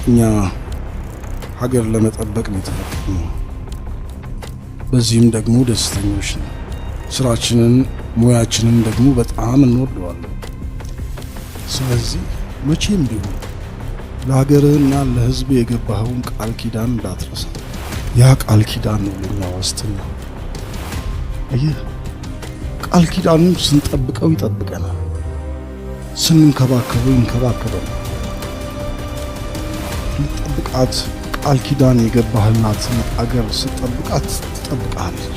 እኛ ሀገር ለመጠበቅ ነው የተፈጠርነው። በዚህም ደግሞ ደስተኞች ነን። ስራችንን ሙያችንን ደግሞ በጣም እንወደዋለን። ስለዚህ መቼም ቢሆን ለሀገርህና ለህዝብ የገባኸውን ቃል ኪዳን እንዳትረሳ። ያ ቃል ኪዳን ነው ለኛ ዋስትና። አየህ፣ ቃል ኪዳኑን ስንጠብቀው ይጠብቀናል፣ ስንንከባከበው ይንከባከበናል። ልጠብቃት ቃል ኪዳን የገባህላትን አገር ስትጠብቃት ትጠብቃለች፣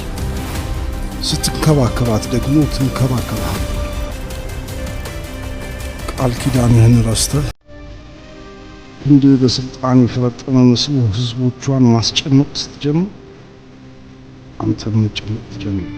ስትንከባከባት ደግሞ ትንከባከባለች። ቃል ኪዳንህን ረስተህ እንደ በስልጣን የፈረጠመ መስሎ ህዝቦቿን ማስጨነቅ ስትጀምር አንተም መጨነቅ ትጀምር።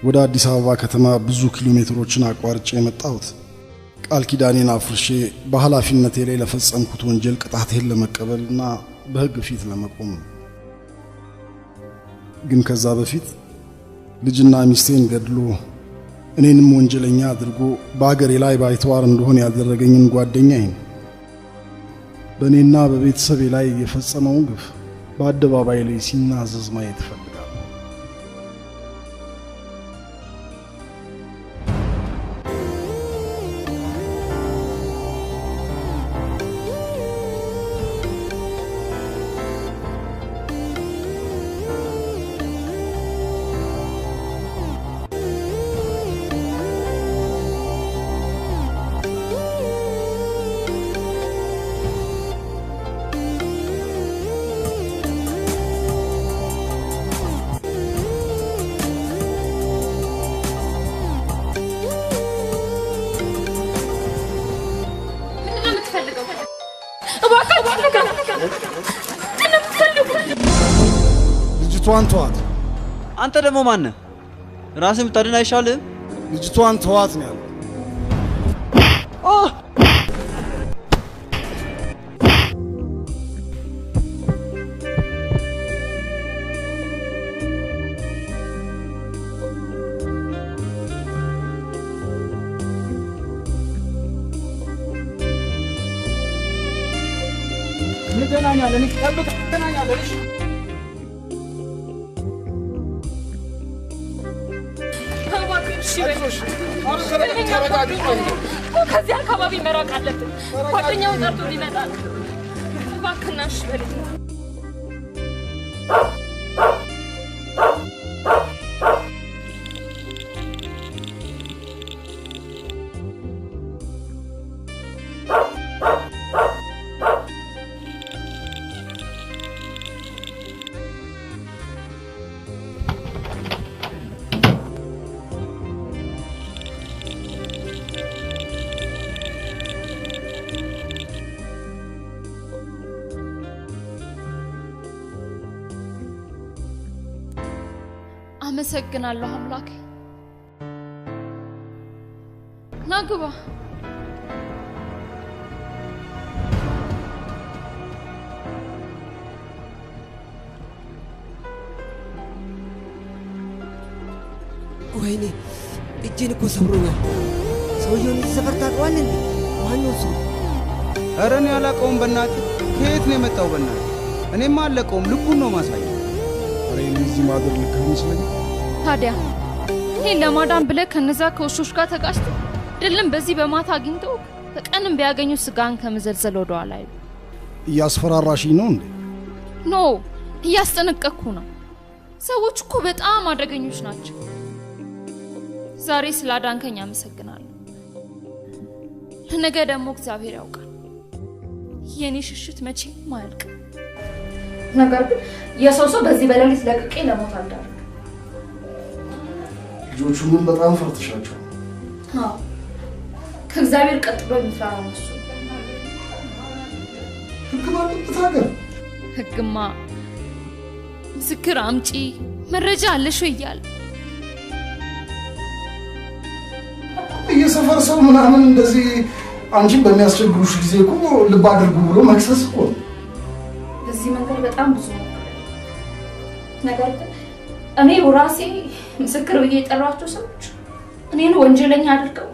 ወደ አዲስ አበባ ከተማ ብዙ ኪሎ ሜትሮችን አቋርጬ የመጣሁት ቃል ኪዳኔን አፍርሼ በኃላፊነቴ ላይ ለፈጸምኩት ወንጀል ቅጣቴን ለመቀበልና በህግ ፊት ለመቆም ነው። ግን ከዛ በፊት ልጅና ሚስቴን ገድሎ እኔንም ወንጀለኛ አድርጎ በአገሬ ላይ ባይተዋር እንደሆነ ያደረገኝን ጓደኛዬን በእኔና በቤተሰቤ ላይ የፈጸመውን ግፍ በአደባባይ ላይ ሲናዘዝ ማየት እፈልጋለሁ። ልጅቷን ተዋት። አንተ ደግሞ ማን ነህ? ራስህን ብታድን አይሻልህም? ልጅቷን ተዋት ነው ያለው። እንገናኛለን። ጠብቅ፣ እንገናኛለን። እሺ ከዚህ አካባቢ መራቅ አለብን። ጓደኛውን ጠርቶ ሊመጣ ነው። እባክህና እሺ በለኝ። አመሰግናለሁ አምላኬ። ና ግባ። ወይኔ እጄን እኮ ሰብሮኛል። ሰውየውን እዚህ ሰፈር ታውቀዋለህ እንዴ? ማነው እሱ? ኧረ እኔ አላውቀውም። በእናትህ ከየት ነው የመጣው? በእናትህ እኔማ አላውቀውም። ልኩን ነው ማሳየው። ኧረ እዚህ ማደር ልክ አይመስለኝም። ታዲያ ይሄን ለማዳን ብለህ ከነዛ ከውሾች ጋር ተጋጭተህ ድልም በዚህ በማታ አግኝተው በቀንም ቢያገኙ ስጋን ከመዘልዘል ወደ ኋላ አይሉ። እያስፈራራሽኝ ነው እንዴ? ኖ እያስጠነቀቅኩ ነው። ሰዎች እኮ በጣም አደገኞች ናቸው። ዛሬ ስላዳንከኝ አመሰግናለሁ። ለነገ ደግሞ እግዚአብሔር ያውቃል። የኔ ሽሽት መቼም አያልቅም። ነገር ግን የሰው በዚህ በሌሊት ለቅቄ ለሞት አልዳረኩም። ልጆቹ ምን በጣም ፈርተሻቸው? አዎ ከእግዚአብሔር ቀጥሎ የሚፈራው እሱ። ህግ ባለበት ሀገር ህግማ ምስክር አምጪ መረጃ አለሽ ወይ እያለ የሰፈር ሰው ምናምን እንደዚህ አንቺን በሚያስቸግሩሽ ጊዜ እኮ ልብ አድርጉ ብሎ መክሰስ እኮ በዚህ መንገድ በጣም ብዙ ነገር ግን እኔ ራሴ ምስክር ብዬ የጠራኋቸው ሰዎች እኔን ወንጀለኛ አድርገው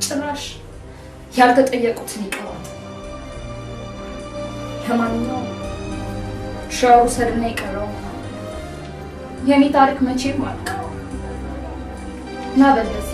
ጭራሽ ያልተጠየቁትን ይቀዋል። ለማንኛውም ሻሩ ሰርና ይቀረው የኔ ታሪክ መቼም አልቀው እና በለዚህ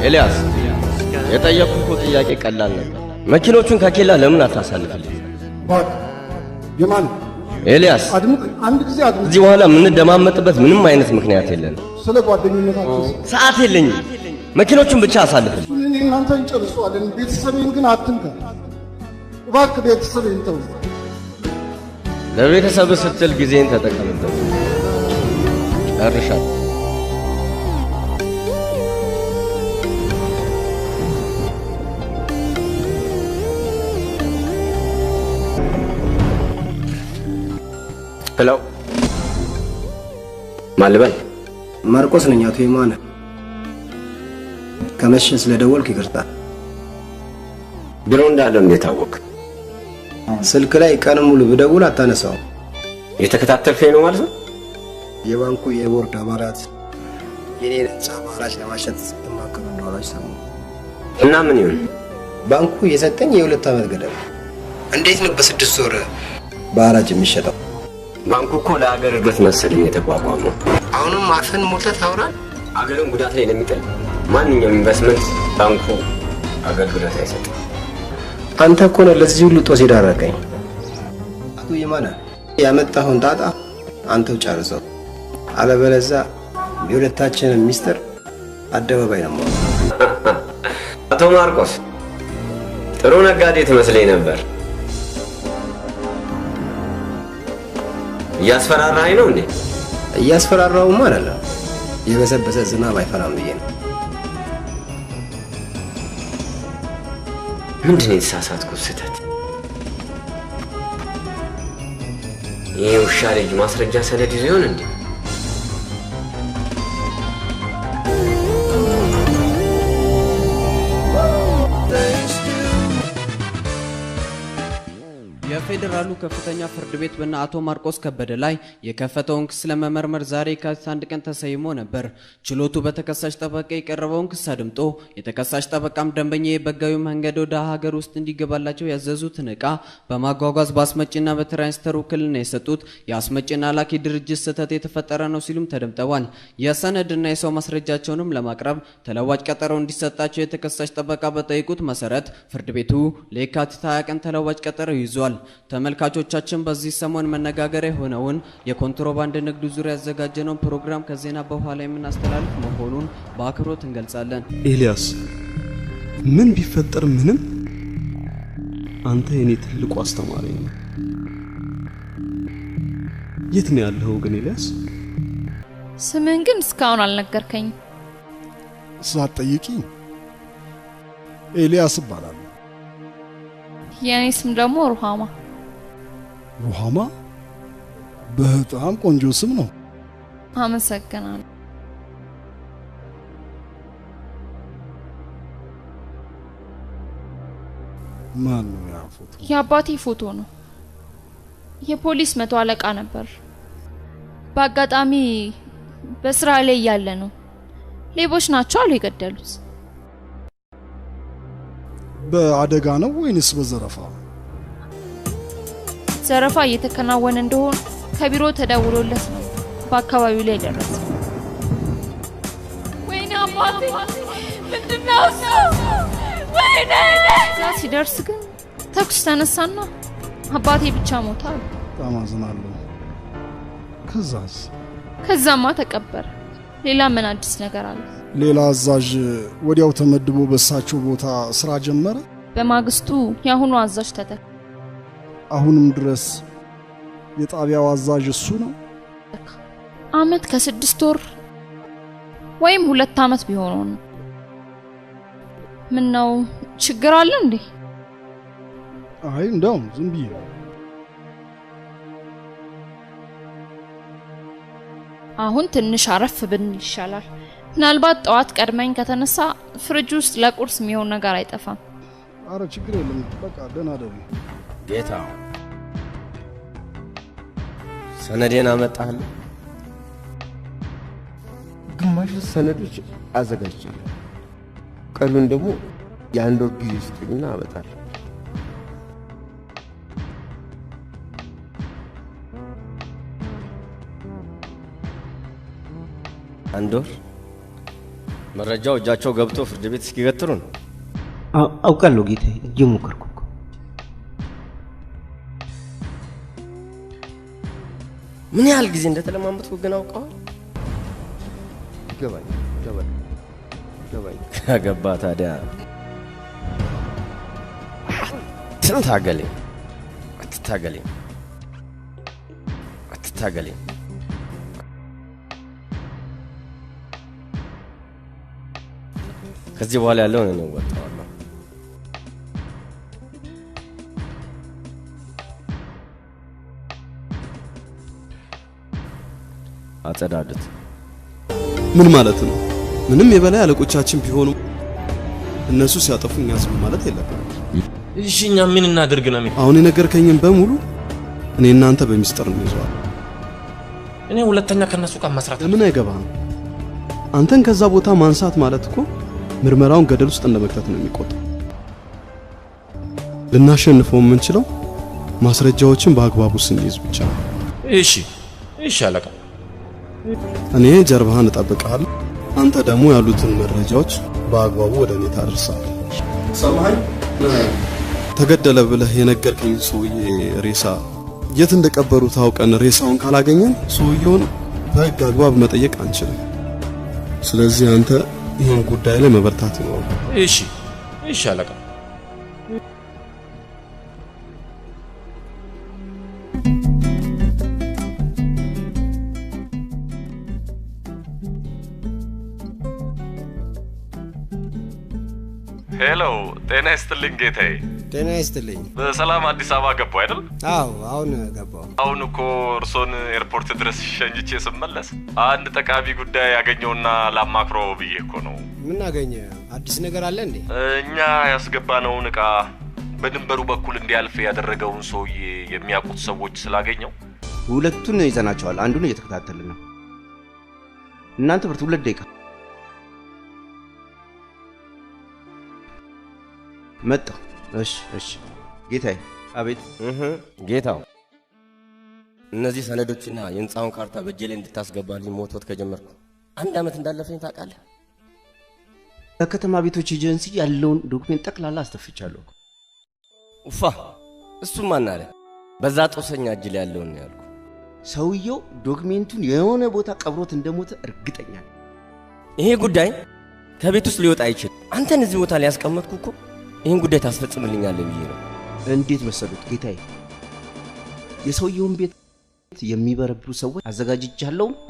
ኤልያስ የጠየቁት ጥያቄ ቀላል ነበር። መኪኖቹን ከኬላ ለምን አታሳልፍልኝ? ባክ የማን ኤልያስ አድምጥ፣ አንድ ጊዜ አድምጥ። እዚህ በኋላ የምንደማመጥበት ምንም አይነት ምክንያት የለም። ስለ ጓደኝነታችሁ ሰዓት የለኝም። መኪኖቹን ብቻ አሳልፍልኝ። እኔ እናንተ እንጨርሰዋለን። ቤተሰቤን ግን አትንካ እባክህ። ቤተሰቤን ተው። ለቤተሰብ ስትል ጊዜን ተጠቀምበት። ጨርሻለሁ። ሄሎ ማልበል ማርቆስ ነኝ። አቶ የማነ ከመሸ ስለደወልክ ይቅርታ። ቢሮ እንዳለው እንዴት አወቅ? ስልክ ላይ ቀን ሙሉ ብደውል አታነሳው። የተከታተልከኝ ነው ማለት ነው? የባንኩ የቦርድ አባላት የኔን ህንፃ በሐራጅ ለማሸጥ ስትማከሩ እንደሆናችሁ ሰሙ እና ምን ይሁን? ባንኩ የሰጠኝ የ2 ዓመት ገደብ። እንዴት ነው በ6 ወር በሐራጅ የሚሸጠው? ባንኩ እኮ ለሀገር እድገት መሰለኝ የተቋቋመው። አሁንም አፈን ሞልተህ ታወራለህ። አገርን ጉዳት ላይ ለሚጥል ማንኛውም ኢንቨስትመንት ባንኩ አገልግሎት አይሰጥም። አንተ እኮ ነው ለዚህ ሁሉ ጦስ የዳረከኝ። አቶ የማነ ያመጣሁን ጣጣ አንተው ጨርሰው፣ አለበለዚያ የሁለታችንን ሚስጥር አደባባይ ነው ማለት። አቶ ማርቆስ ጥሩ ነጋዴ ትመስለኝ ነበር። እያስፈራራኸኝ ነው እንዴ? እያስፈራራሁማ አይደለም፣ የበሰበሰ ዝናብ አይፈራም ብዬ ነው። ምንድን ነው የተሳሳትኩት ስህተት? ይሄ ውሻ ልጅ ማስረጃ ሰነድ ይዞ ይሆን እንዴ? የፌዴራሉ ከፍተኛ ፍርድ ቤት በእነ አቶ ማርቆስ ከበደ ላይ የከፈተውን ክስ ለመመርመር ዛሬ የካቲት 1 ቀን ተሰይሞ ነበር። ችሎቱ በተከሳሽ ጠበቃ የቀረበውን ክስ አድምጦ የተከሳሽ ጠበቃም ደንበኛዬ በሕጋዊ መንገድ ወደ ሀገር ውስጥ እንዲገባላቸው ያዘዙትን ዕቃ በማጓጓዝ በአስመጪና በትራንስፖርት ውክልና የሰጡት የአስመጪና ላኪ ድርጅት ስህተት የተፈጠረ ነው ሲሉም ተደምጠዋል። የሰነድና የሰው ማስረጃቸውንም ለማቅረብ ተለዋጭ ቀጠሮ እንዲሰጣቸው የተከሳሽ ጠበቃ በጠየቁት መሰረት ፍርድ ቤቱ ለየካቲት 20 ቀን ተለዋጭ ቀጠሮ ይዟል። ተመልካቾቻችን በዚህ ሰሞን መነጋገሪያ የሆነውን የኮንትሮባንድ ንግዱ ዙሪያ ያዘጋጀነውን ፕሮግራም ከዜና በኋላ የምናስተላልፍ መሆኑን በአክብሮት እንገልጻለን። ኤልያስ ምን ቢፈጠር ምንም አንተ የኔ ትልቁ አስተማሪ ነው። የት ነው ያለው ግን ኤልያስ? ስምህን ግን እስካሁን አልነገርከኝም። ሳትጠይቂ ኤልያስ እባላለሁ። የኔ ስም ደግሞ ሩሃማ። ሩሃማ በጣም ቆንጆ ስም ነው። አመሰግናለሁ። ማን ነው ያ ፎቶ? የአባቴ ፎቶ ነው። የፖሊስ መቶ አለቃ ነበር። በአጋጣሚ በስራ ላይ ያለ ነው ሌቦች ናቸው አሉ የገደሉት። በአደጋ ነው ወይንስ በዘረፋ? ዘረፋ እየተከናወነ እንደሆነ ከቢሮ ተደውሎለት ነው በአካባቢው ላይ ደረሰ። ወይኔ አባቴ ምንድነው እሱ? ወይኔ! እዛ ሲደርስ ግን ተኩስ ተነሳና አባቴ ብቻ ሞተ አሉ። በጣም አዝናለሁ። ከዛማ ተቀበረ። ሌላ ምን አዲስ ነገር አለ? ሌላ አዛዥ ወዲያው ተመድቦ በሳቸው ቦታ ስራ ጀመረ። በማግስቱ ያሁኑ አዛዥ ተተካ። አሁንም ድረስ የጣቢያው አዛዥ እሱ ነው። አመት ከ6 ወር ወይም 2 አመት ቢሆነው ነው። ምን ነው ችግር አለ እንዴ? አይ እንደውም ዝም ብዬ አሁን ትንሽ አረፍ ብንል ይሻላል። ምናልባት ጠዋት ቀድመኝ ከተነሳ ፍሪጅ ውስጥ ለቁርስ የሚሆን ነገር አይጠፋም። አረ ችግር የለም በቃ ደህና ደሩ። ጌታ ሰነዴን አመጣህ? ግማሽ ሰነዶች አዘጋጅቻለሁ። ቀሪውን ደግሞ የአንድ ወር ጊዜ ስጡኝና አመጣለሁ። አንድ ወር መረጃው እጃቸው ገብቶ ፍርድ ቤት እስኪገትሩ ነው። አውቃለሁ ጌታዬ፣ እየሞከርኩ እኮ። ምን ያህል ጊዜ እንደተለማመጥኩ ግን አውቀዋል። ገባኝ። ከገባ ታዲያ አትታገለኝ። ከዚህ በኋላ ያለውን እኔ ወጣዋለሁ። አጸዳዱት። ምን ማለት ነው? ምንም የበላይ አለቆቻችን ቢሆኑ እነሱ ሲያጠፉ እኛ ዝም ማለት የለብንም። እሺ እኛ ምን እናድርግ ነው? አሁን የነገርከኝን በሙሉ እኔ እናንተ በሚስጥር እንይዘዋል። እኔ ሁለተኛ ከነሱ ጋር መስራት ምን አይገባም። አንተን ከዛ ቦታ ማንሳት ማለት እኮ ምርመራውን ገደል ውስጥ እንደመክተት ነው የሚቆጠው። ልናሸንፈው የምንችለው ማስረጃዎችን በአግባቡ ስንይዝ ብቻ ነው። እሺ አለቃ። እኔ ጀርባህን እጠብቅሃለሁ። አንተ ደግሞ ያሉትን መረጃዎች በአግባቡ ወደ እኔ ታደርሳለህ። ሰማኸኝ? ተገደለ ብለህ የነገርከኝ ሰውዬ ሬሳ የት እንደቀበሩ ታውቀን ሬሳውን ካላገኘን ሰውየውን በህግ አግባብ መጠየቅ አንችልም። ስለዚህ አንተ ይህን ጉዳይ ላይ መበርታት ነው። እሺ አለቃ። ሄሎ፣ ጤና ይስጥልኝ ጌታዬ። ጤና ይስጥልኝ። በሰላም አዲስ አበባ ገባሁ አይደል? አዎ፣ አሁን ገባሁ። አሁን እኮ እርሶን ኤርፖርት ድረስ ሸኝቼ ስመለስ አንድ ጠቃሚ ጉዳይ ያገኘውና ላማክረው ብዬ እኮ ነው። ምን አገኘ? አዲስ ነገር አለ እንዴ? እኛ ያስገባነውን ዕቃ በድንበሩ በኩል እንዲያልፍ ያደረገውን ሰውዬ የሚያውቁት ሰዎች ስላገኘው ሁለቱን ይዘናቸዋል። አንዱን እየተከታተልን ነው። እናንተ ብርቱ 2 ደቂቃ መጣ። እሺ ጌታዬ። አቤት። ጌታው፣ እነዚህ ሰነዶችና የህንጻውን ካርታ በእጄ ላይ እንድታስገባልኝ ሞቶት ከጀመርኩ 1 አመት እንዳለፈኝ ታውቃለህ። ለከተማ ቤቶች ኤጀንሲ ያለውን ዶክመንት ጠቅላላ አስተፍቻለሁ። ኡፋ፣ እሱ ማን አለ? በዛ ጦሰኛ እጅ ላይ ያለውን ነው ያልኩ። ሰውየው ዶክመንቱን የሆነ ቦታ ቀብሮት እንደሞተ እርግጠኛ ነኝ። ይሄ ጉዳይ ከቤት ውስጥ ሊወጣ አይችልም። አንተን እዚህ ቦታ ላይ ያስቀመጥኩ እኮ ይህን ጉዳይ ታስፈጽምልኛለህ ብዬ ነው። እንዴት መሰሉት ጌታዬ? የሰውየውን ቤት የሚበረብሩ ሰዎች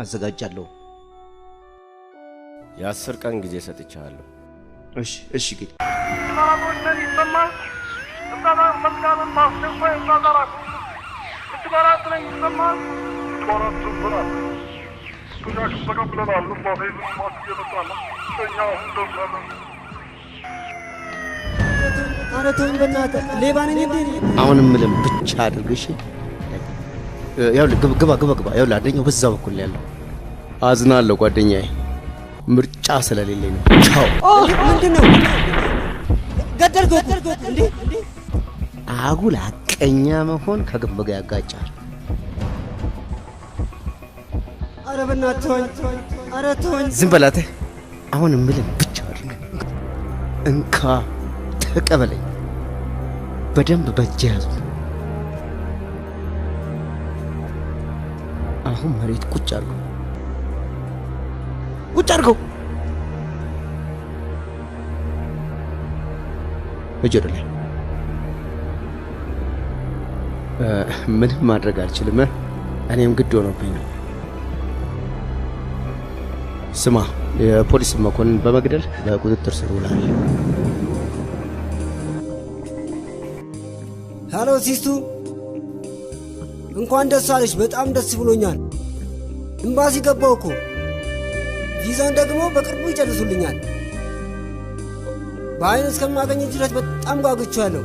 አዘጋጃለሁ። የ10 ቀን ጊዜ ሰጥቻለሁ። እሺ ጌታ። ኧረ ተወኝ በእናትህ ሌባ ነኝ እንዴ? አሁንም ምንም ብቻ አድርግሽ። ያው ግባ ያው አንደኛው በዛ በኩል ያለው አዝናለሁ ጓደኛዬ፣ ምርጫ ስለሌለኝ ነው። ቻው። ምንድነው ገደልከው እንዴ? አጉል አቀኛ መሆን ከግንብ ጋር ያጋጫል። ኧረ በእናትህ ተወኝ፣ ኧረ ተወኝ። ዝም በላተ። አሁን ምንም ብቻ አድርግ። እንካ ተቀበለኝ። በደንብ በእጅ ያዙ። አሁን መሬት ቁጭ አድርገው፣ ቁጭ አድርገው። እጅ ወደ ላይ። ምንም ማድረግ አልችልም። እኔም ግድ ሆኖብኝ ነው። ስማ፣ የፖሊስ መኮንን በመግደል በቁጥጥር ስር ውሏል። ሃሎ ሲስቱ፣ እንኳን ደስ አለሽ። በጣም ደስ ብሎኛል። ኤምባሲ ገባሁ እኮ። ቪዛውን ደግሞ በቅርቡ ይጨርሱልኛል። በአይን እስከማገኝ ድረስ በጣም ጓጉቻለሁ።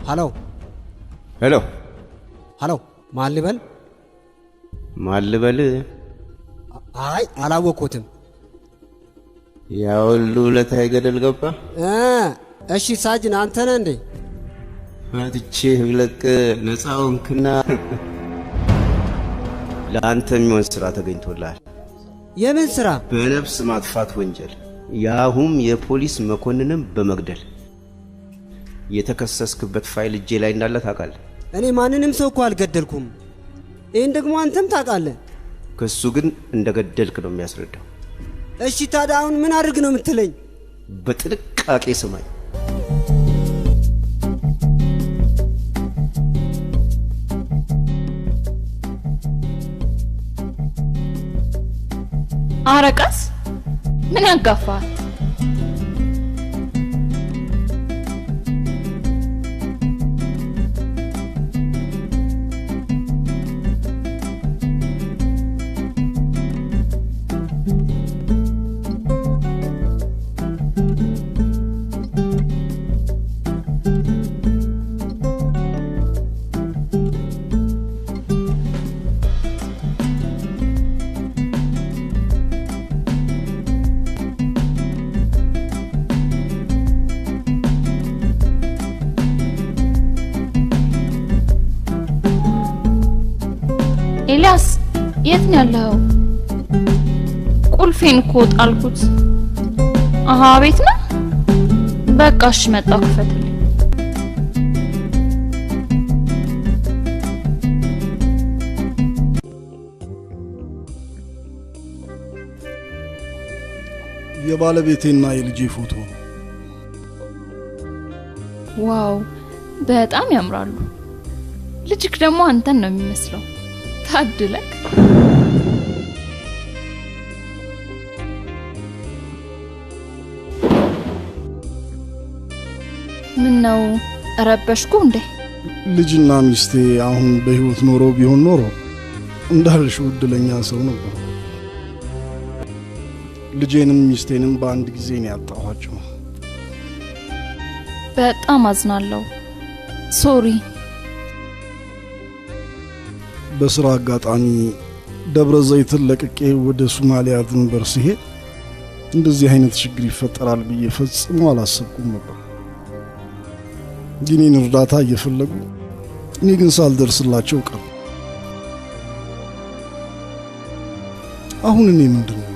ሄሎ ሄሎ ሄሎ፣ ማን ልበል? ማን ልበል? አይ አላወቅኩትም። ያው ሁሉ ለታይ ገደል ገባ። እሺ ሳጅን አንተ ነህ እንዴ? ፈትቼ ብለቅ ነፃ ሆንክና ለአንተ የሚሆን ስራ ተገኝቶልሃል። የምን ስራ? በነፍስ ማጥፋት ወንጀል፣ ያሁም የፖሊስ መኮንንም በመግደል የተከሰስክበት ፋይል እጄ ላይ እንዳለ ታውቃለህ። እኔ ማንንም ሰው እኮ አልገደልኩም። ይህን ደግሞ አንተም ታውቃለህ። ክሱ ግን እንደገደልክ ነው የሚያስረዳው። እሺ ታዲያ አሁን ምን አድርግ ነው የምትለኝ? በጥንቃቄ ስማኝ። አረቀስ ምን ያጋፋል? ኤልያስ የት ነው ያለው? ቁልፌን እኮ ጣልኩት። አሃ ቤት ነው። በቃ እሺ መጣሁ፣ ክፈትልኝ። የባለቤቴና የልጄ ፎቶ ነው። ዋው በጣም ያምራሉ። ልጅክ ደግሞ አንተን ነው የሚመስለው። ታድለክ። ምን ነው ረበሽኩ እንዴ? ልጅና ሚስቴ አሁን በህይወት ኖሮ ቢሆን ኖሮ እንዳልሽው እድለኛ ሰው ነበር። ልጄንም ሚስቴንም በአንድ ጊዜ ነው ያጣኋቸው። በጣም አዝናለሁ። ሶሪ። በስራ አጋጣሚ ደብረ ዘይትን ለቅቄ ወደ ሶማሊያ ድንበር ሲሄድ እንደዚህ አይነት ችግር ይፈጠራል ብዬ ፈጽሞ አላሰብኩም ነበር። የኔን እርዳታ እየፈለጉ እኔ ግን ሳልደርስላቸው ቀረ። አሁን እኔ ምንድነው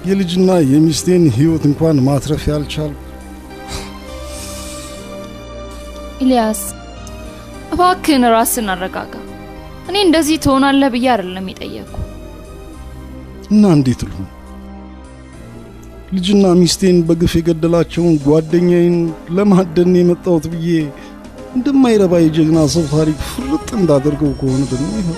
የልጅና የሚስቴን ህይወት እንኳን ማትረፍ ያልቻልኩ? ኢልያስ እባክህን ራስን አረጋጋ። እኔ እንደዚህ ትሆናለህ ብዬ አይደለም የጠየቅኩ። እና እንዴት ልሁን? ልጅና ሚስቴን በግፍ የገደላቸውን ጓደኛዬን ለማደን የመጣሁት ብዬ እንደማይረባ የጀግና ሰው ታሪክ ፍርጥ እንዳደርገው ከሆነ ደግሞ ይሄ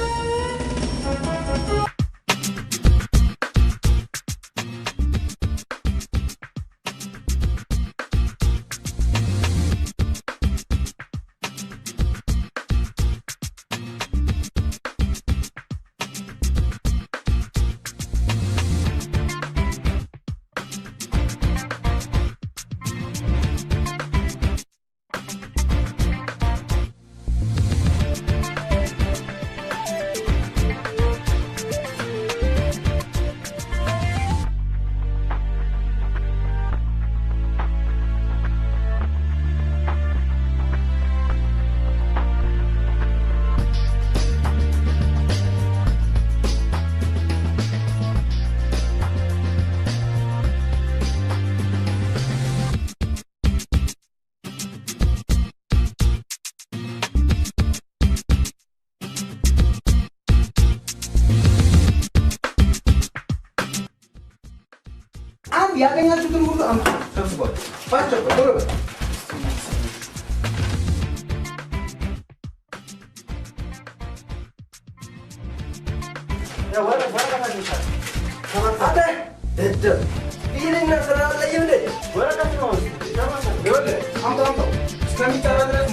ያገኛችሁትን ሁሉ አምጡ ሰብስቧል ባቸው ቶሎ በል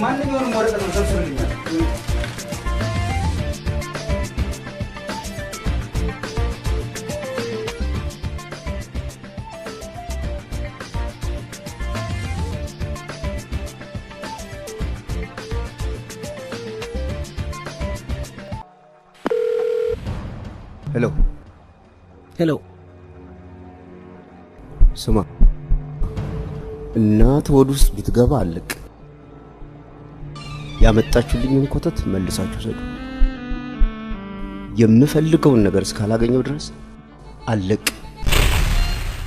ማንኛውንም ወረቀት ነው ሰብስብልኛል ሄሎ ሄሎ ስማ እናት ወድ ውስጥ ብትገባ አለቅ ያመጣችሁልኝን ኮተት መልሳችሁ ሰዱ የምፈልገውን ነገር እስካላገኘው ድረስ አለቅ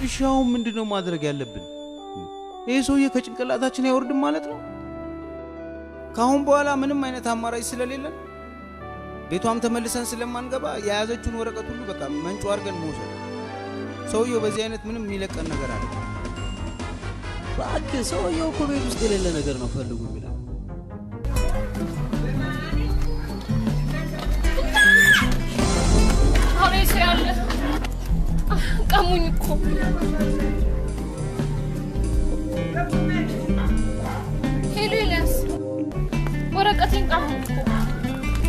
እሺ አሁን ምንድነው ማድረግ ያለብን ይሄ ሰውዬ ከጭንቅላታችን አይወርድም ማለት ነው ካሁን በኋላ ምንም አይነት አማራጭ ስለሌለን ቤቷም ተመልሰን ስለማንገባ የያዘችውን ወረቀት ሁሉ በቃ መንጮ አድርገን መውሰድ ሰውዬው በዚህ አይነት ምንም የሚለቀን ነገር አለ እባክህ ሰውዬው እኮ ቤት ውስጥ የሌለ ነገር ነው ፈልጉ የሚለው አቤት ያለ ቀሙኝ እኮ ሄሎ ኤልያስ ወረቀቴን ቀሙኝ እኮ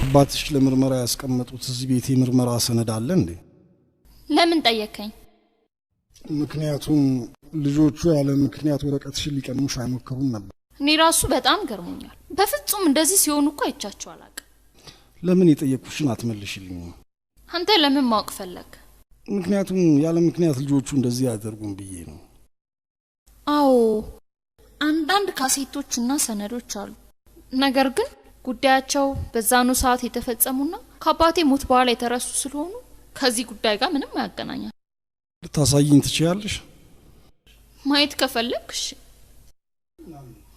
አባትሽ ለምርመራ ያስቀመጡት እዚህ ቤት የምርመራ ሰነድ አለ እንዴ ለምን ጠየከኝ ምክንያቱም ልጆቹ ያለ ምክንያት ወረቀትሽን ሊቀሙሽ አይሞክሩም ነበር እኔ ራሱ በጣም ገርሞኛል በፍጹም እንደዚህ ሲሆኑ እኮ አይቻቸው አላውቅም ለምን የጠየቅኩሽን አትመልሽልኝ አንተ ለምን ማወቅ ፈለግ ምክንያቱም ያለ ምክንያት ልጆቹ እንደዚህ ያደርጉም ብዬ ነው አዎ አንዳንድ ካሴቶችና ሰነዶች አሉ ነገር ግን ጉዳያቸው በዛኑ ሰዓት የተፈጸሙና ከአባቴ ሞት በኋላ የተረሱ ስለሆኑ ከዚህ ጉዳይ ጋር ምንም አያገናኛል ልታሳይኝ ትችያለሽ ማየት ከፈለግሽ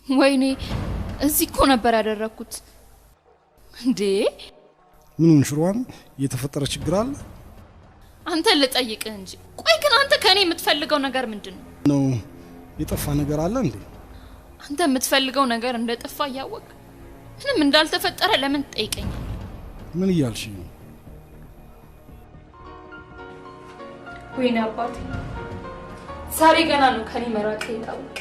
ወይኔ እዚህ እኮ ነበር ያደረኩት እንዴ ምኑን ሽሯን የተፈጠረ ችግር አለ አንተ ልጠይቅ እንጂ ቆይ ግን አንተ ከኔ የምትፈልገው ነገር ምንድነው ነው የጠፋ ነገር አለ እንዴ አንተ የምትፈልገው ነገር እንደጠፋ ያወቅ ምንም እንዳልተፈጠረ ለምን ትጠይቀኛለህ ምን ይያልሽ ነው ወይኔ አባቴ ዛሬ ገና ነው ከኔ መራቅ የታወቀ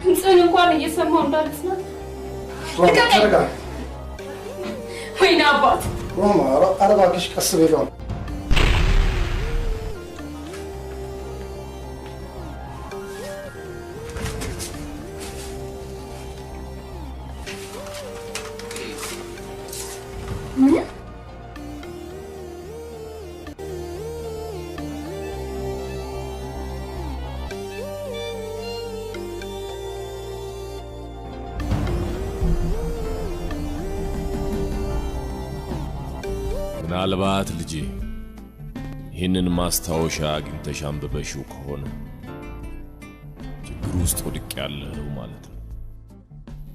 ድምፅህን እንኳን እየሰማሁ እንዳልስናት ተረጋ ወይኔ አባቴ ሮማ አረባክሽ ቀስ በለው ምናልባት ልጄ ይህንን ማስታወሻ አግኝተሽ አንብበሽው ከሆነ ችግር ውስጥ ወድቅ ያለው ማለት ነው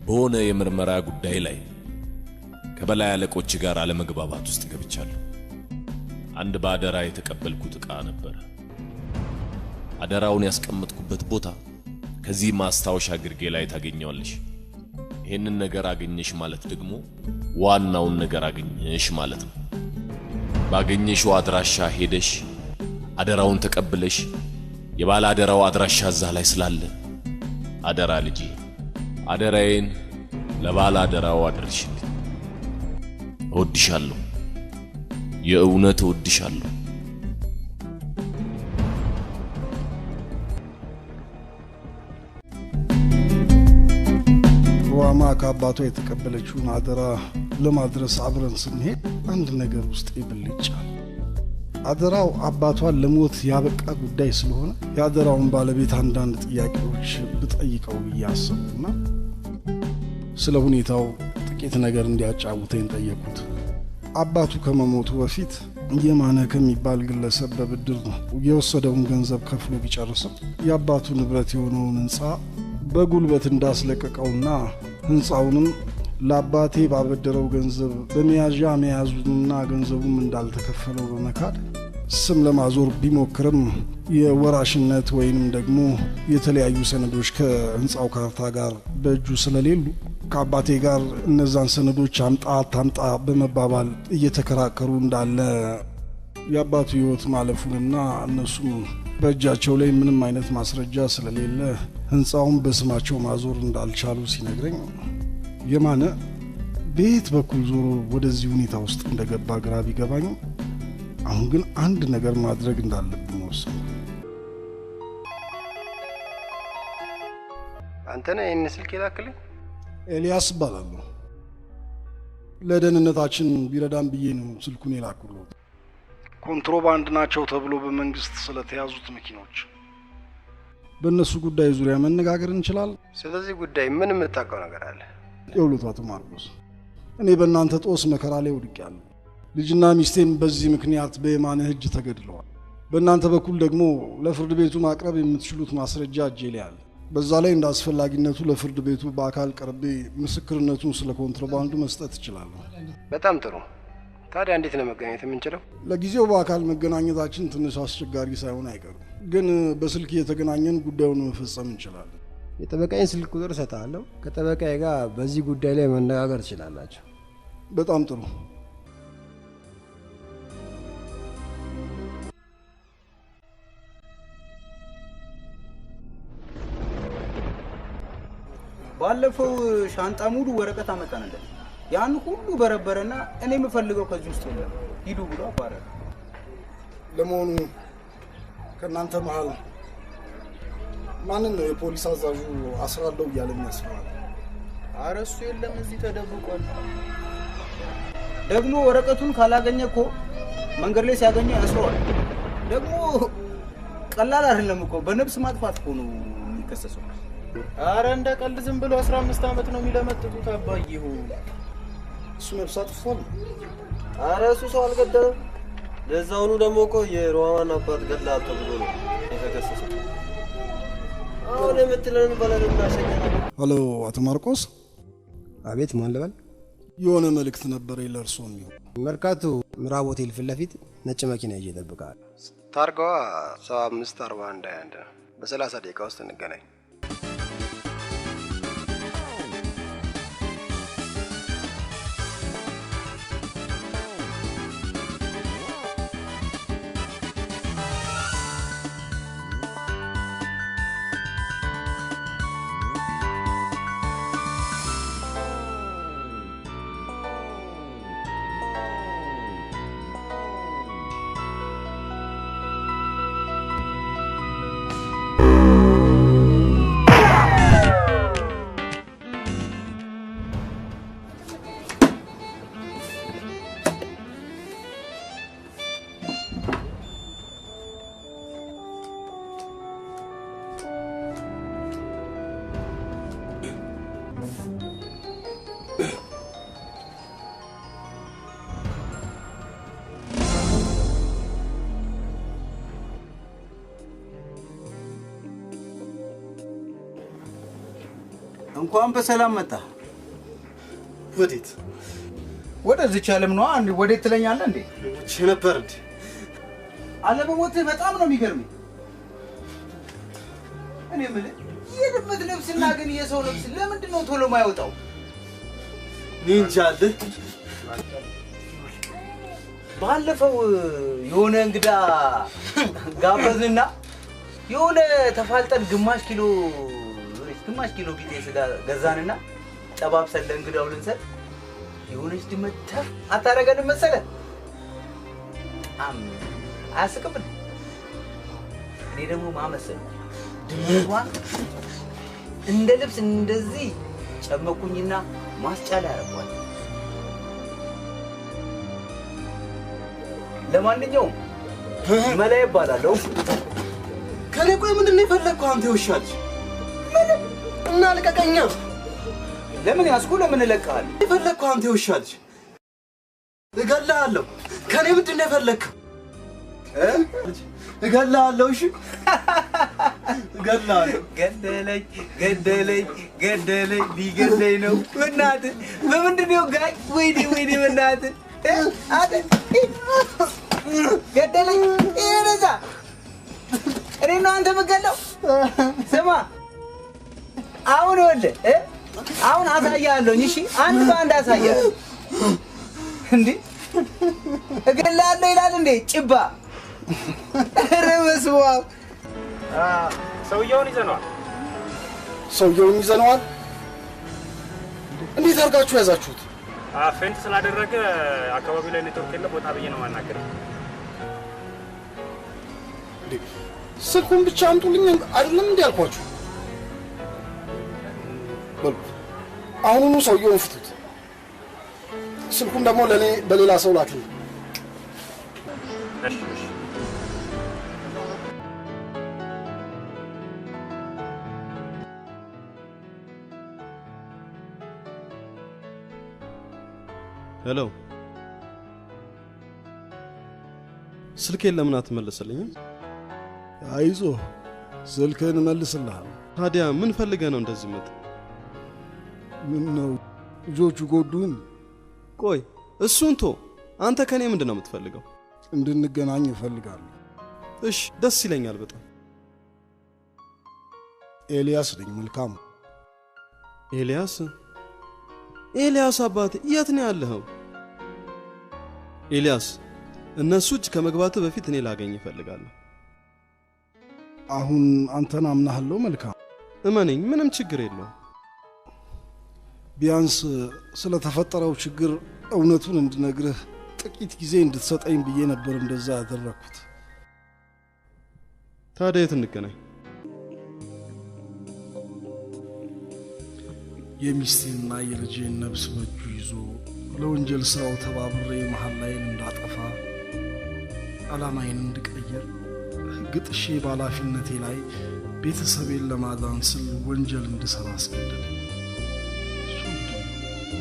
በሆነ የምርመራ ጉዳይ ላይ ከበላይ አለቆች ጋር አለመግባባት ውስጥ ገብቻለሁ አንድ ባደራ የተቀበልኩት ዕቃ ነበር አደራውን ያስቀመጥኩበት ቦታ ከዚህ ማስታወሻ ግርጌ ላይ ታገኘዋለሽ ይህንን ነገር አገኘሽ ማለት ደግሞ ዋናውን ነገር አገኘሽ ማለት ነው ባገኘሽው አድራሻ ሄደሽ አደራውን ተቀብለሽ የባለ አደራው አድራሻ እዛ ላይ ስላለ አደራ ልጄ አደራዬን ለባለ አደራው አድርሽልኝ እወድሻለሁ የእውነት እወድሻለሁ ሩዋማ ከአባቷ የተቀበለችውን አደራ ለማድረስ አብረን ስንሄድ አንድ ነገር ውስጥ ይብልጫል አደራው አባቷን ለሞት ያበቃ ጉዳይ ስለሆነ የአደራውን ባለቤት አንዳንድ ጥያቄዎች ብጠይቀው እያሰብኩና ስለ ሁኔታው ጥቂት ነገር እንዲያጫውተኝ ጠየቁት አባቱ ከመሞቱ በፊት የማነ ከሚባል ግለሰብ በብድር የወሰደውን ገንዘብ ከፍሎ ቢጨርስም የአባቱ ንብረት የሆነውን ህንጻ በጉልበት እንዳስለቀቀውና ህንጻውንም ለአባቴ ባበደረው ገንዘብ በመያዣ መያዙንና ገንዘቡም እንዳልተከፈለው በመካድ ስም ለማዞር ቢሞክርም የወራሽነት ወይንም ደግሞ የተለያዩ ሰነዶች ከህንፃው ካርታ ጋር በእጁ ስለሌሉ ከአባቴ ጋር እነዛን ሰነዶች አምጣ አታምጣ በመባባል እየተከራከሩ እንዳለ የአባቱ ህይወት ማለፉንና እነሱም በእጃቸው ላይ ምንም አይነት ማስረጃ ስለሌለ ህንፃውን በስማቸው ማዞር እንዳልቻሉ ሲነግረኝ የማነ ቤት በኩል ዞሮ ወደዚህ ሁኔታ ውስጥ እንደገባ ግራ ቢገባኝ አሁን ግን አንድ ነገር ማድረግ እንዳለብኝ ወሰንኩ። አንተ ነህ ይህን ስልክ የላክልኝ? ኤልያስ እባላለሁ። ለደህንነታችን ቢረዳን ብዬ ነው ስልኩን የላኩልዎት። ኮንትሮባንድ ናቸው ተብሎ በመንግስት ስለተያዙት መኪኖች በእነሱ ጉዳይ ዙሪያ መነጋገር እንችላለን? ስለዚህ ጉዳይ ምን የምታውቀው ነገር አለ? ይኸውልዎት አቶ ማርቆስ፣ እኔ በእናንተ ጦስ መከራ ላይ ወድቄያለሁ። ልጅና ሚስቴም በዚህ ምክንያት በየማነ እጅ ተገድለዋል። በእናንተ በኩል ደግሞ ለፍርድ ቤቱ ማቅረብ የምትችሉት ማስረጃ እጄ ላይ አለ። በዛ ላይ እንደ አስፈላጊነቱ ለፍርድ ቤቱ በአካል ቀርቤ ምስክርነቱን ስለ ኮንትሮባንዱ መስጠት እችላለሁ። በጣም ጥሩ። ታዲያ እንዴት ነው መገናኘት የምንችለው? ለጊዜው በአካል መገናኘታችን ትንሽ አስቸጋሪ ሳይሆን አይቀርም፣ ግን በስልክ እየተገናኘን ጉዳዩን መፈጸም እንችላለን። የጠበቃዬን ስልክ ቁጥር እሰጥሃለሁ። ከጠበቃዬ ጋር በዚህ ጉዳይ ላይ መነጋገር ትችላላችሁ። በጣም ጥሩ። ባለፈው ሻንጣ ሙሉ ወረቀት አመጣንለት። ያን ሁሉ በረበረና እኔ የምፈልገው ከዚህ ውስጥ ነው ሂዱ ብሎ አባረረ። ለመሆኑ ከእናንተ መሃል ማንን ነው የፖሊስ አዛዡ አስራለሁ እያለ የሚያስፈራል? ኧረ እሱ የለም፣ እዚህ ተደብቋል። ደግሞ ወረቀቱን ካላገኘ እኮ መንገድ ላይ ሲያገኘው ያስረዋል። ደግሞ ቀላል አይደለም እኮ በነፍስ ማጥፋት እኮ ነው የሚከሰሰው። አረ እንደ ቀልድ ዝም ብሎ 15 ዓመት ነው የሚለመጥጡት። አባዬው እሱ ነፍስ አጥፍቷል። አረ እሱ ሰው አልገደለም። ለዛውኑ ደግሞ እኮ የሮማን አባት ገድለሃል ተብሎ ነው የተከሰሰው። አሁን የምትለን በለን እናሸኛለን። ሄሎ አቶ ማርቆስ። አቤት፣ ማን ልበል? የሆነ መልእክት ነበር ለእርሶ የሚሆን። መርካቶ ምዕራብ ሆቴል ፊት ለፊት ነጭ መኪና ይዤ እጠብቅሃለሁ። ታርጋዋ 7541 ነው። በ30 ደቂቃ ውስጥ እንገናኝ። እንኳን በሰላም መጣ። ወዴት? ወደዚህ ዓለም ነው። አንዴ ወዴት ትለኛለህ እንዴ? እቺ ነበር እንዴ? አለመሞትህ በጣም ነው የሚገርመኝ። እኔ የምልህ የድመት ልብስና ግን የሰው ልብስ ለምንድን ነው ቶሎ የማይወጣው? ኒንጃል ባለፈው የሆነ እንግዳ ጋበዝንና የሆነ ተፋልጠን ግማሽ ኪሎ ቢጤ ስጋ ገዛንና ጠባብሰን ለእንግዳው ልንሰጥ የሆነች ድመት ተፍ አታረገንም መሰለህ? አያስቅም? እኔ ደግሞ ማመሰል ድመቷን እንደ ልብስ እንደዚህ ጨመኩኝና ማስጫላ ያረኳል። ለማንኛውም መላ ይባላለሁ። ከኔ ቆይ ምንድን ነው የፈለግከው አንተ ይውሻል? ምንም እና ልቀቀኛ። ለምን ያስኩ? ለምን እለቅሃለሁ? የፈለግከው አንተ ይውሻል? እገልሃለሁ። ከኔ ምንድን ነው የፈለግከው? እገልሃለሁ። እሺ እገልሃለሁ። ገደለኝ ሊገለኝ ነው። በእናትህ በምንድን ነው ጋይ? ወይኔ በእናትህ ገደለኝ። ይሄ ነዛ እኔ ነው አንተ የምትገለው? ስማ አሁን ይኸውልህ አሁን አሳያለሁኝ። እሺ አንድ በአንድ አሳያለሁ። እንዴ እገላለሁ ይላል እንዴ ጭባ። ኧረ በስመ አብ። ሰውየውን ይዘነዋል። ሰውየውን ይዘነዋል? እንዴት አድርጋችሁ ያዛችሁት? ፌንት ስላደረገ አካባቢው ላይ ኔትወርክ የለም። ወጣ ብዬ ነው ማናገረው። ስልኩን ብቻ አምጡልኝ አይደለም እንዴ አልኳችሁ? በሉ አሁኑኑ ሰውየውን ፍቱት። ስልኩን ደግሞ ለኔ በሌላ ሰው ላክልኝ። እሺ እሺ። ሄሎ፣ ስልኬን ለምን አትመልስልኝም? አይዞ ስልክህን እመልስልሃለሁ። ታዲያ ምን ፈልገህ ነው እንደዚህ መጥ? ምን ነው ልጆቹ ጎዱን? ቆይ እሱን ቶ አንተ ከኔ ምንድን ነው የምትፈልገው? እንድንገናኝ እፈልጋለሁ። እሺ ደስ ይለኛል በጣም። ኤልያስ ነኝ። መልካም። ኤልያስ? ኤልያስ አባቴ የት ነው ያለኸው? ኤልያስ እነሱ እጅ ከመግባት በፊት እኔ ላገኝ እፈልጋለሁ። አሁን አንተን አምናለሁ። መልካም እመነኝ፣ ምንም ችግር የለውም። ቢያንስ ስለተፈጠረው ችግር እውነቱን እንድነግርህ ጥቂት ጊዜ እንድትሰጠኝ ብዬ ነበር እንደዛ ያደረኩት። ታዲያ የት እንገናኝ? የሚስቴንና የልጄን ነፍስ በእጁ ይዞ ለወንጀል ስራው ተባብሬ መሐላዬን እንዳጠፋ ዓላማዬን እንድቀይር ሕግ ጥሼ በኃላፊነቴ ላይ ቤተሰቤን ለማዳን ስል ወንጀል እንድሠራ አስገደደ።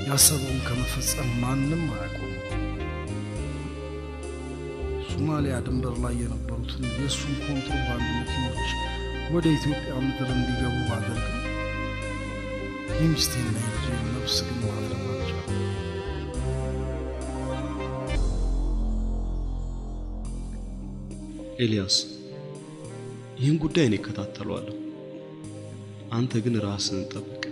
ያሰበውን ከመፈጸም ማንም አያቆም። ሶማሊያ ድንበር ላይ የነበሩትን የእሱን ኮንትሮባንድ መኪኖች ወደ ኢትዮጵያ ምድር እንዲገቡ ባደርግም የሚስቴና የልጄን ነፍስ ግን ማትረፍ አልቻልኩም። ኤልያስ ይህን ጉዳይ እኔ እከታተለዋለሁ። አንተ ግን ራስህን ጠብቅ።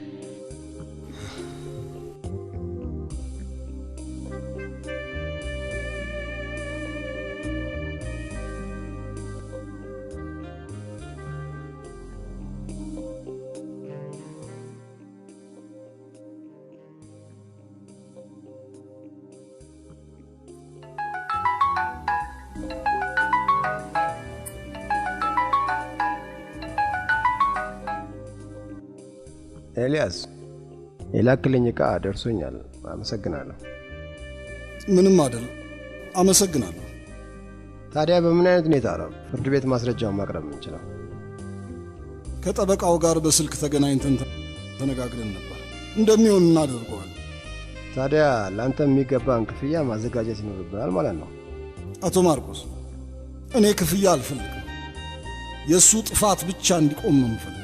ኤልያስ የላክልኝ ዕቃ ደርሶኛል። አመሰግናለሁ። ምንም አይደል። አመሰግናለሁ። ታዲያ በምን አይነት ሁኔታ ነው ፍርድ ቤት ማስረጃውን ማቅረብ የምንችለው? ከጠበቃው ጋር በስልክ ተገናኝተን ተነጋግረን ነበር። እንደሚሆን እናደርገዋለን። ታዲያ ለአንተ የሚገባን ክፍያ ማዘጋጀት ይኖርብናል ማለት ነው። አቶ ማርቆስ፣ እኔ ክፍያ አልፈልግም። የእሱ ጥፋት ብቻ እንዲቆም ነው የምፈልግ።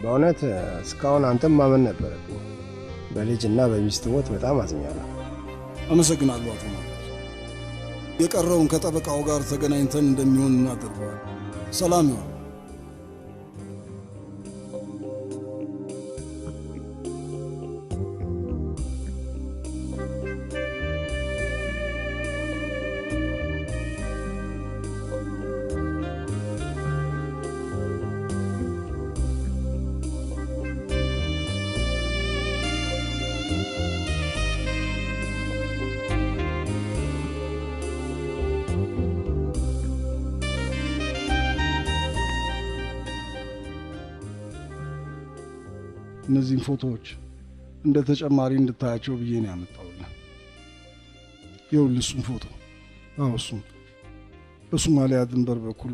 በእውነት እስካሁን አንተም ማመን ነበረብኝ። በልጅና በሚስት ሞት በጣም አዝኛለሁ። አመሰግናለሁ አቶ ማርቆስ። የቀረውን ከጠበቃው ጋር ተገናኝተን እንደሚሆን እናደርገዋለን። ሰላም ይሁን። እነዚህን ፎቶዎች እንደ ተጨማሪ እንድታያቸው ብዬ ነው ያመጣሁልህ። ይኸውልህ እሱን ፎቶ። አዎ እሱም በሶማሊያ ድንበር በኩል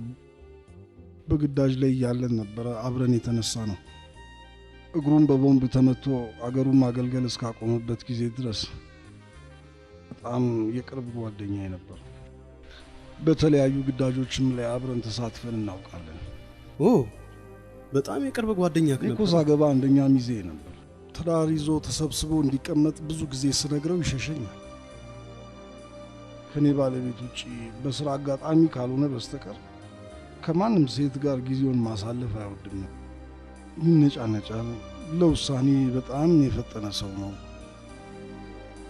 በግዳጅ ላይ ያለን ነበረ አብረን የተነሳ ነው። እግሩን በቦምብ ተመቶ አገሩን ማገልገል እስካቆመበት ጊዜ ድረስ በጣም የቅርብ ጓደኛዬ ነበር። በተለያዩ ግዳጆችም ላይ አብረን ተሳትፈን እናውቃለን። ኦ በጣም የቅርብ ጓደኛ ነበር። እኮ ሳገባ አንደኛ ሚዜ ነበር። ትዳር ይዞ ተሰብስቦ እንዲቀመጥ ብዙ ጊዜ ስነግረው ይሸሸኛል። ከኔ ባለቤት ውጪ በስራ አጋጣሚ ካልሆነ በስተቀር ከማንም ሴት ጋር ጊዜውን ማሳለፍ አይወድም። ይነጫነጫል። ለውሳኔ በጣም የፈጠነ ሰው ነው።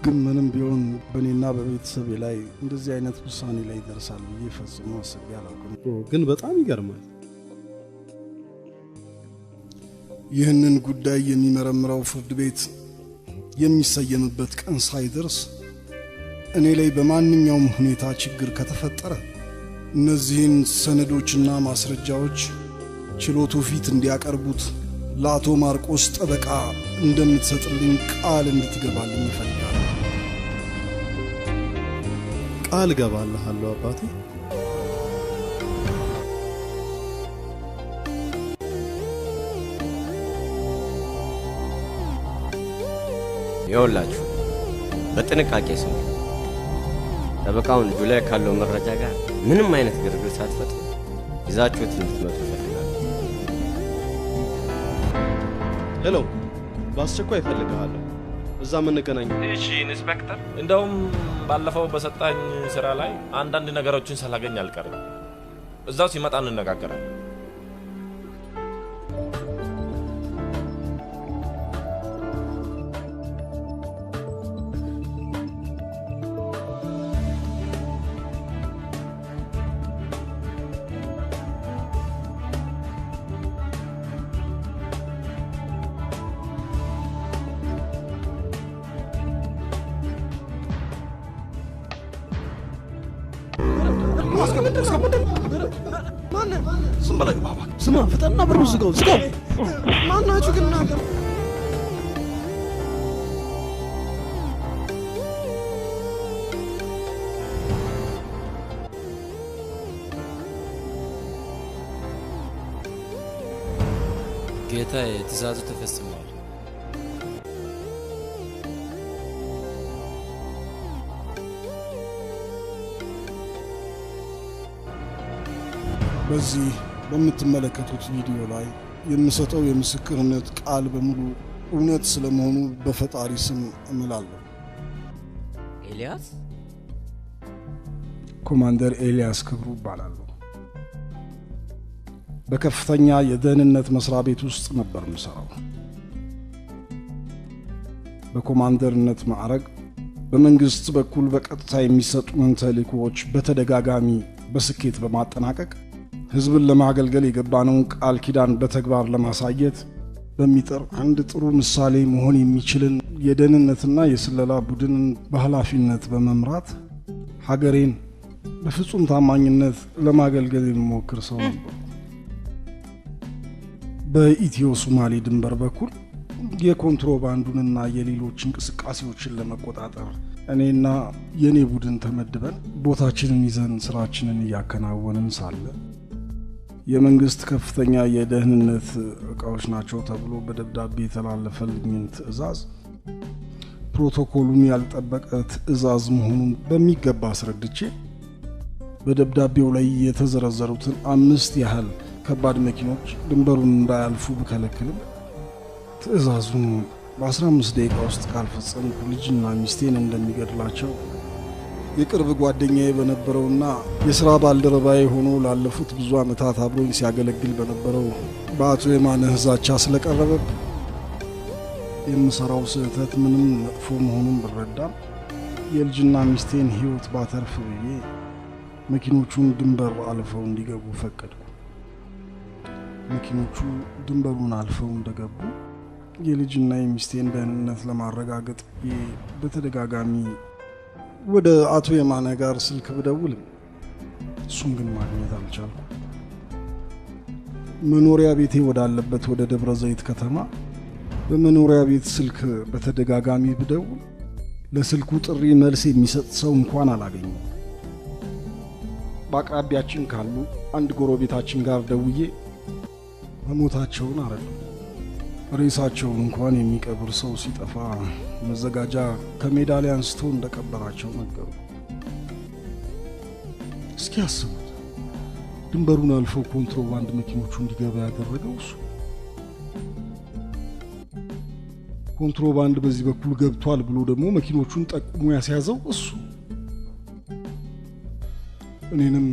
ግን ምንም ቢሆን በእኔና በቤተሰቤ ላይ እንደዚህ አይነት ውሳኔ ላይ ይደርሳል ብዬ ፈጽሞ አስቤ አላውቅም። ግን በጣም ይገርማል። ይህንን ጉዳይ የሚመረምረው ፍርድ ቤት የሚሰየምበት ቀን ሳይደርስ እኔ ላይ በማንኛውም ሁኔታ ችግር ከተፈጠረ እነዚህን ሰነዶችና ማስረጃዎች ችሎቱ ፊት እንዲያቀርቡት ለአቶ ማርቆስ ጠበቃ እንደምትሰጥልኝ ቃል እንድትገባልኝ እፈልጋለሁ። ቃል እገባልሃለሁ አባቴ። ይኸውላችሁ በጥንቃቄ ስሙ። ጠበቃውን እጁ ላይ ካለው መረጃ ጋር ምንም አይነት ግርግር ሳትፈጥሩ ይዛችሁት እንድትመጡ እፈልጋለሁ። ሄሎ፣ በአስቸኳይ እፈልግሃለሁ። እዛ የምንገናኝ። እሺ ኢንስፔክተር፣ እንደውም ባለፈው በሰጣኝ ስራ ላይ አንዳንድ ነገሮችን ሳላገኝ አልቀርም። እዛው ሲመጣ እንነጋገራለን። ስማ፣ ፍጠንና በሩ ዝጋው። ማናችሁ ግን እናንተ? ጌታዬ፣ ትእዛዙ ተፈጽሟል። በዚህ በምትመለከቱት ቪዲዮ ላይ የምሰጠው የምስክርነት ቃል በሙሉ እውነት ስለመሆኑ በፈጣሪ ስም እምላለሁ። ኤልያስ? ኮማንደር ኤልያስ ክብሩ እባላለሁ። በከፍተኛ የደህንነት መስሪያ ቤት ውስጥ ነበር የምሰራው። በኮማንደርነት ማዕረግ በመንግስት በኩል በቀጥታ የሚሰጡን ተልእኮዎች በተደጋጋሚ በስኬት በማጠናቀቅ ህዝብን ለማገልገል የገባነውን ቃል ኪዳን በተግባር ለማሳየት በሚጥር አንድ ጥሩ ምሳሌ መሆን የሚችልን የደህንነትና የስለላ ቡድንን በኃላፊነት በመምራት ሀገሬን በፍጹም ታማኝነት ለማገልገል የሚሞክር ሰው ነበር። በኢትዮ ሶማሌ ድንበር በኩል የኮንትሮባንዱንና የሌሎች እንቅስቃሴዎችን ለመቆጣጠር እኔና የኔ ቡድን ተመድበን ቦታችንን ይዘን ስራችንን እያከናወንን ሳለ የመንግስት ከፍተኛ የደህንነት ዕቃዎች ናቸው ተብሎ በደብዳቤ የተላለፈልኝን ትዕዛዝ ፕሮቶኮሉን ያልጠበቀ ትዕዛዝ መሆኑን በሚገባ አስረድቼ በደብዳቤው ላይ የተዘረዘሩትን 5 ያህል ከባድ መኪኖች ድንበሩን እንዳያልፉ ብከለክልም ትዕዛዙን በ15 ደቂቃ ውስጥ ካልፈጸምኩ ልጅና ሚስቴን እንደሚገድላቸው የቅርብ ጓደኛዬ በነበረውና የሥራ ባልደረባዬ ሆኖ ላለፉት ብዙ ዓመታት አብሮኝ ሲያገለግል በነበረው በአቶ የማነህ ዛቻ ስለቀረበብ የምሠራው ስህተት ምንም መጥፎ መሆኑን ብረዳም የልጅና ሚስቴን ሕይወት ባተርፍ ብዬ መኪኖቹን ድንበር አልፈው እንዲገቡ ፈቀድኩ። መኪኖቹ ድንበሩን አልፈው እንደገቡ የልጅና የሚስቴን ደህንነት ለማረጋገጥ በተደጋጋሚ ወደ አቶ የማነ ጋር ስልክ ብደውልም እሱን ግን ማግኘት አልቻልኩ። መኖሪያ ቤቴ ወዳለበት ወደ ደብረ ዘይት ከተማ በመኖሪያ ቤት ስልክ በተደጋጋሚ ብደውል ለስልኩ ጥሪ መልስ የሚሰጥ ሰው እንኳን አላገኘም። በአቅራቢያችን ካሉ አንድ ጎረቤታችን ጋር ደውዬ መሞታቸውን አረዱ። ሬሳቸውን እንኳን የሚቀብር ሰው ሲጠፋ መዘጋጃ ከሜዳ ላይ አንስቶ እንደቀበራቸው ነገሩ። እስኪ አስቡት፣ ድንበሩን አልፈው ኮንትሮባንድ መኪኖቹ እንዲገባ ያደረገው እሱ። ኮንትሮባንድ በዚህ በኩል ገብቷል ብሎ ደግሞ መኪኖቹን ጠቁሞ ያስያዘው እሱ። እኔንም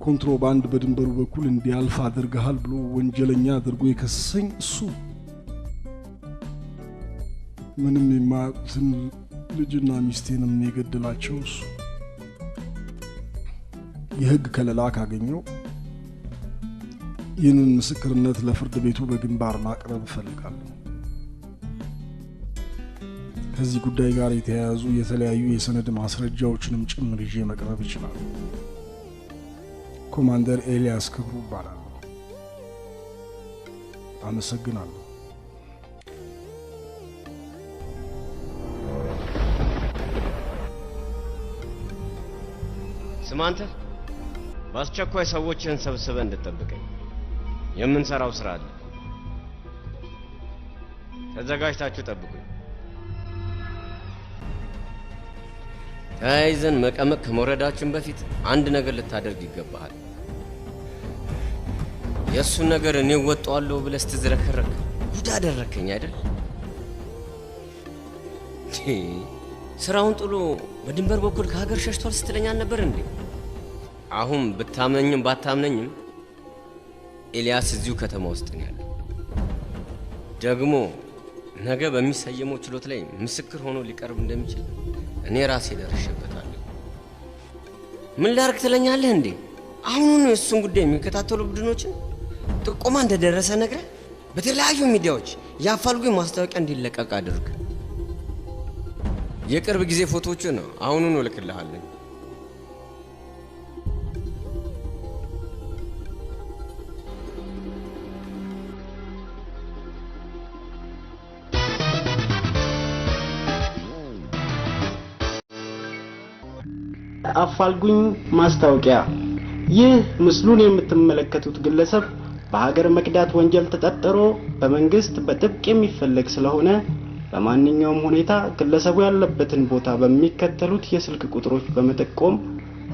ኮንትሮባንድ በድንበሩ በኩል እንዲያልፍ አድርገሃል ብሎ ወንጀለኛ አድርጎ የከሰሰኝ እሱ። ምንም የማያውቁትን ልጅና ሚስቴንም የገደላቸው እሱ። የህግ ከለላ ካገኘው ይህንን ምስክርነት ለፍርድ ቤቱ በግንባር ማቅረብ እፈልጋለሁ። ከዚህ ጉዳይ ጋር የተያያዙ የተለያዩ የሰነድ ማስረጃዎችንም ጭምር ይዤ መቅረብ ይችላል። ኮማንደር ኤልያስ ክብሩ ይባላል። አመሰግናለሁ። ስማንተ በአስቸኳይ ሰዎችን ሰብስበህ እንድትጠብቀኝ የምንሰራው ስራ አለ። ተዘጋጅታችሁ ጠብቁኝ። ተያይዘን መቀመቅ ከመውረዳችን በፊት አንድ ነገር ልታደርግ ይገባሃል። የእሱን ነገር እኔ ወጣዋለሁ ብለህ ስትዝረከረክ ጉድ አደረከኝ አይደል? ስራውን ጥሎ በድንበር በኩል ከሀገር ሸሽቷል ስትለኝ አልነበር እንዴ? አሁን ብታምነኝም ባታምነኝም ኤልያስ እዚሁ ከተማ ውስጥ ነው ያለው። ደግሞ ነገ በሚሰየመው ችሎት ላይ ምስክር ሆኖ ሊቀርብ እንደሚችል እኔ ራሴ ደርሼበታለሁ። ምን ላርግ ትለኛለህ እንዴ? አሁን እሱን ጉዳይ የሚከታተሉ ቡድኖችን ጥቆማ እንደደረሰ ነግረህ በተለያዩ ሚዲያዎች የአፋልጉኝ ማስታወቂያ እንዲለቀቅ አድርግ። የቅርብ ጊዜ ፎቶዎችን ነው አሁኑን እልክልሃለሁ። አፋልጉኝ ማስታወቂያ። ይህ ምስሉን የምትመለከቱት ግለሰብ በሀገር መክዳት ወንጀል ተጠርጥሮ በመንግስት በጥብቅ የሚፈለግ ስለሆነ በማንኛውም ሁኔታ ግለሰቡ ያለበትን ቦታ በሚከተሉት የስልክ ቁጥሮች በመጠቆም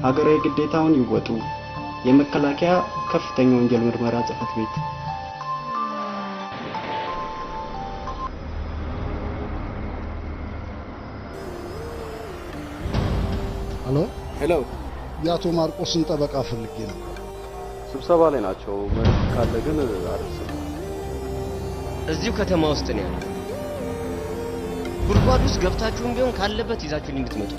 ሀገራዊ ግዴታውን ይወጡ። የመከላከያ ከፍተኛ ወንጀል ምርመራ ጽሕፈት ቤት። ሄሎ፣ የአቶ ማርቆስን ጠበቃ ፈልጌ ነው። ስብሰባ ላይ ናቸው። መልዕክት ካለ ግን አድርሰው። እዚሁ ከተማ ውስጥ ነው ያለው። ጉድጓድ ውስጥ ገብታችሁም ቢሆን ካለበት ይዛችሁን እንድትመጡ።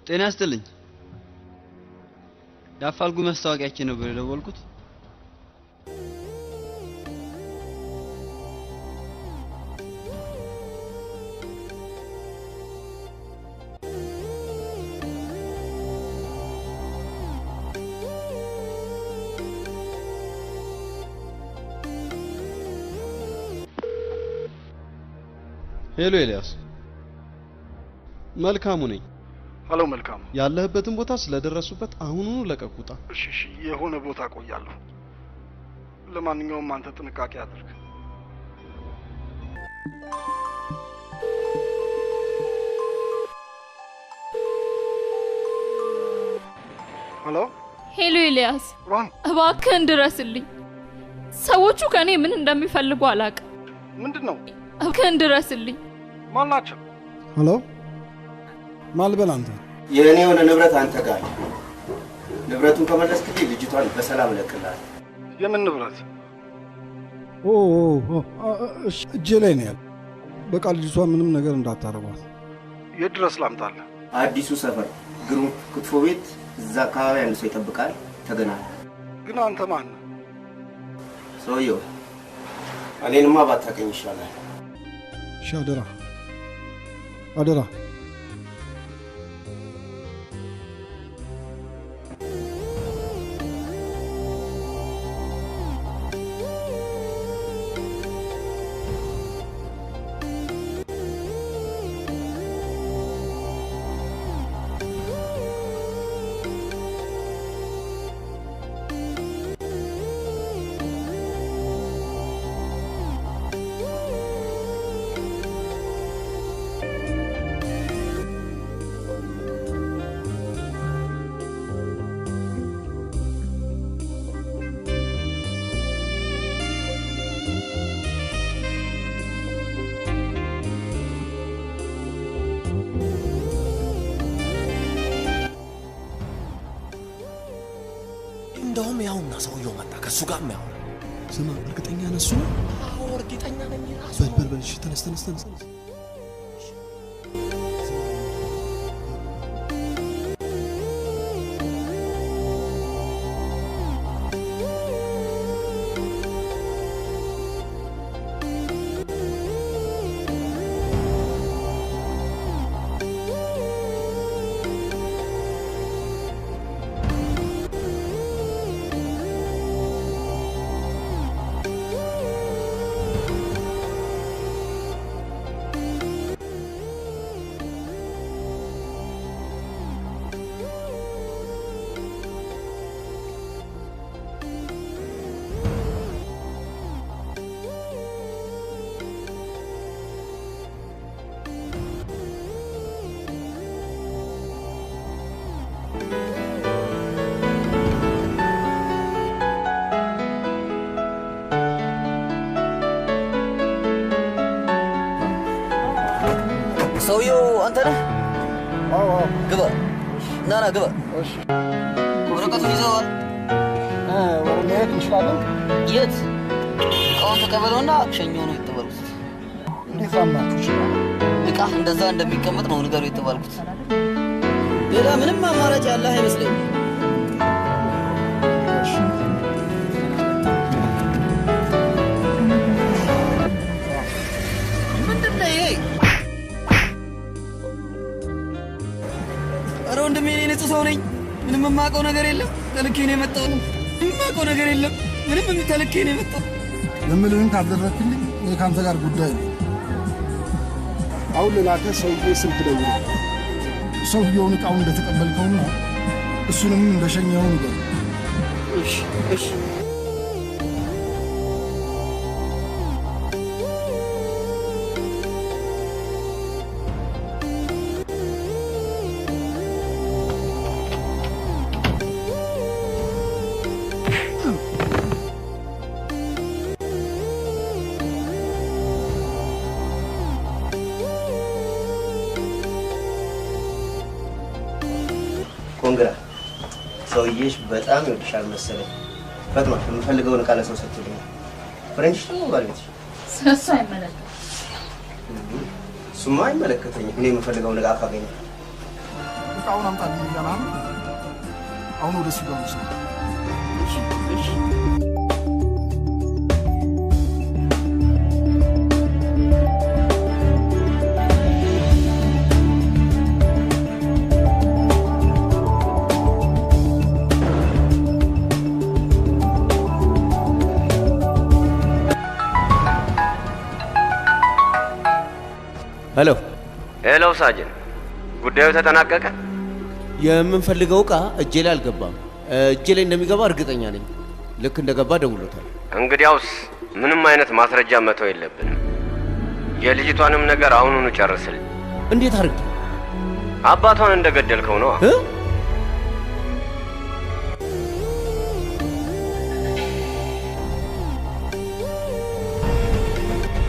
ጤና ይስጥልኝ። የአፋልጉኝ ማስታወቂያችን ነበር የደወልኩት። ሄሎ ኤልያስ፣ መልካሙ ነኝ። ሄሎ መልካሙ፣ ያለህበትን ቦታ ስለደረሱበት አሁኑኑ ለቀቁጣ። እሺ፣ የሆነ ቦታ ቆያለሁ። ለማንኛውም አንተ ጥንቃቄ አድርግ። ሄሎ ሄሎ ኤልያስ፣ እባክህን ድረስልኝ። ሰዎቹ ከኔ ምን እንደሚፈልጉ አላውቅም። ምንድነው? እባክህን ድረስልኝ። ማን ናቸው? ሄሎ ማልበል አንተ። የኔ የሆነ ንብረት አንተ ጋር ነው። ንብረቱን ከመለስክልኝ ልጅቷን በሰላም እለቅልሃለሁ። የምን ንብረት? እሺ፣ እጄ ላይ ነው ያለው። በቃ ልጅቷ ምንም ነገር እንዳታረጓት። የት ድረስ ላምጣልህ? አዲሱ ሰፈር ግሩም ክትፎ ቤት፣ እዛ አካባቢ አንድ ሰው ይጠብቃል። ተገናኝ። ግን አንተ ማን ነህ? ሰውየው እኔንማ ባታውቀኝ ይሻላል። እሺ፣ አደራ አደራ። ጣቢያውና ሰውየው መጣ። ከሱ ጋር የሚያወራ ስማ፣ እርግጠኛ ነህ እሱ ነው? አዎ እርግጠኛ ነኝ። ራሱ በል እሺ፣ ተነስ። ሰውየው አንተ ነህ? አዎ ግባ። ና ግባ። እሺ ወረቀቱን ይዘዋል? ወረቀት እንችላለን። የት? እቃውን ተቀበለውና ሸኘው ነው የተባልኩት። እንዴት አምናችሁ ይችላል? እቃ እንደዛ እንደሚቀመጥ ነው ንገሩ የተባልኩት። ሌላ ምንም አማራጭ ያለ አይመስለኝም። ምንድነው ይሄ? ኧረ ወንድሜ እኔ ንጹህ ሰው ነኝ። ምንም የማውቀው ነገር የለም። ተልኬ ነው የመጣሁት። የማውቀው ነገር የለም። ምንም ተልኬ ነው የመጣሁት። የምልህን ካደረክልኝ እኔ ካንተ ጋር ጉዳይ ነው። አሁን ለላከ ሰውዬ ስልክ ደውል። ሰውዬውን እቃውን እንደተቀበልከውና እሱንም እንደሸኘኸው ንገረው። እሺ። ኮንግራ ሰውዬሽ በጣም ይወድሻል መሰለኝ። ፈጥኖ የምፈልገውን እቃ ለሰው ሰጥቶልኝ ፍሬንች ነው ባለቤት። ስለሱ አይመለከትም። እሱማ አይመለከተኝም። እኔ የምፈልገውን እቃ ካገኘ እቃውን አምጣልኝ እያለህ አሁን ወደ እሱ ጋር ውሰድ። እሺ ሄሎ ሳጅን፣ ጉዳዩ ተጠናቀቀ? የምንፈልገው እቃ እጄ ላይ አልገባም። እጄ ላይ እንደሚገባ እርግጠኛ ነኝ። ልክ እንደገባ ደውሎታል። እንግዲያውስ ምንም አይነት ማስረጃ መተው የለብንም። የልጅቷንም ነገር አሁኑኑ ጨርስልኝ። እንዴት አድርጌ? አባቷን እንደገደልከው ነው።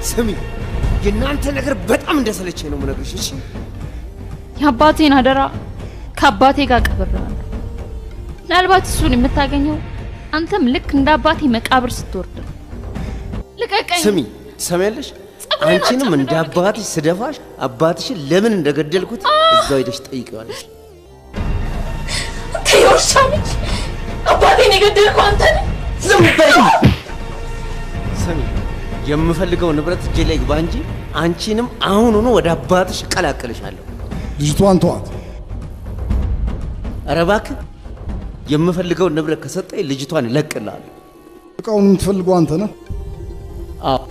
ስሚ፣ የእናንተ ነገር በጣም እንደሰለቸኝ ነው የምነግርሽ። እሺ፣ የአባቴን አደራ ከአባቴ ጋር ቀብሬዋለሁ። ምናልባት እሱን የምታገኘው አንተም ልክ እንደ አባቴ መቃብር ስትወርድ ነው። ልቀቀኝ። ስሚ፣ ትሰሚያለሽ? አንቺንም እንደ አባትሽ ስደፋሽ አባትሽን ለምን እንደገደልኩት እዛው ሄደሽ ጠይቂዋለሽ። አንተ የውሻ ልጅ! አባቴን የገደልከው አንተ ነህ! ዝም በይ! ስሚ፣ የምፈልገው ንብረት እጄ ላይ ግባ እንጂ አንቺንም አሁኑኑ ወደ አባትሽ እቀላቅልሻለሁ። ልጅቷን ተዋት። ኧረ እባክህ፣ የምፈልገው ንብረት ከሰጠኝ ልጅቷን እለቅልሃለሁ። እቃውን የምትፈልገው አንተ ነህ? አዎ።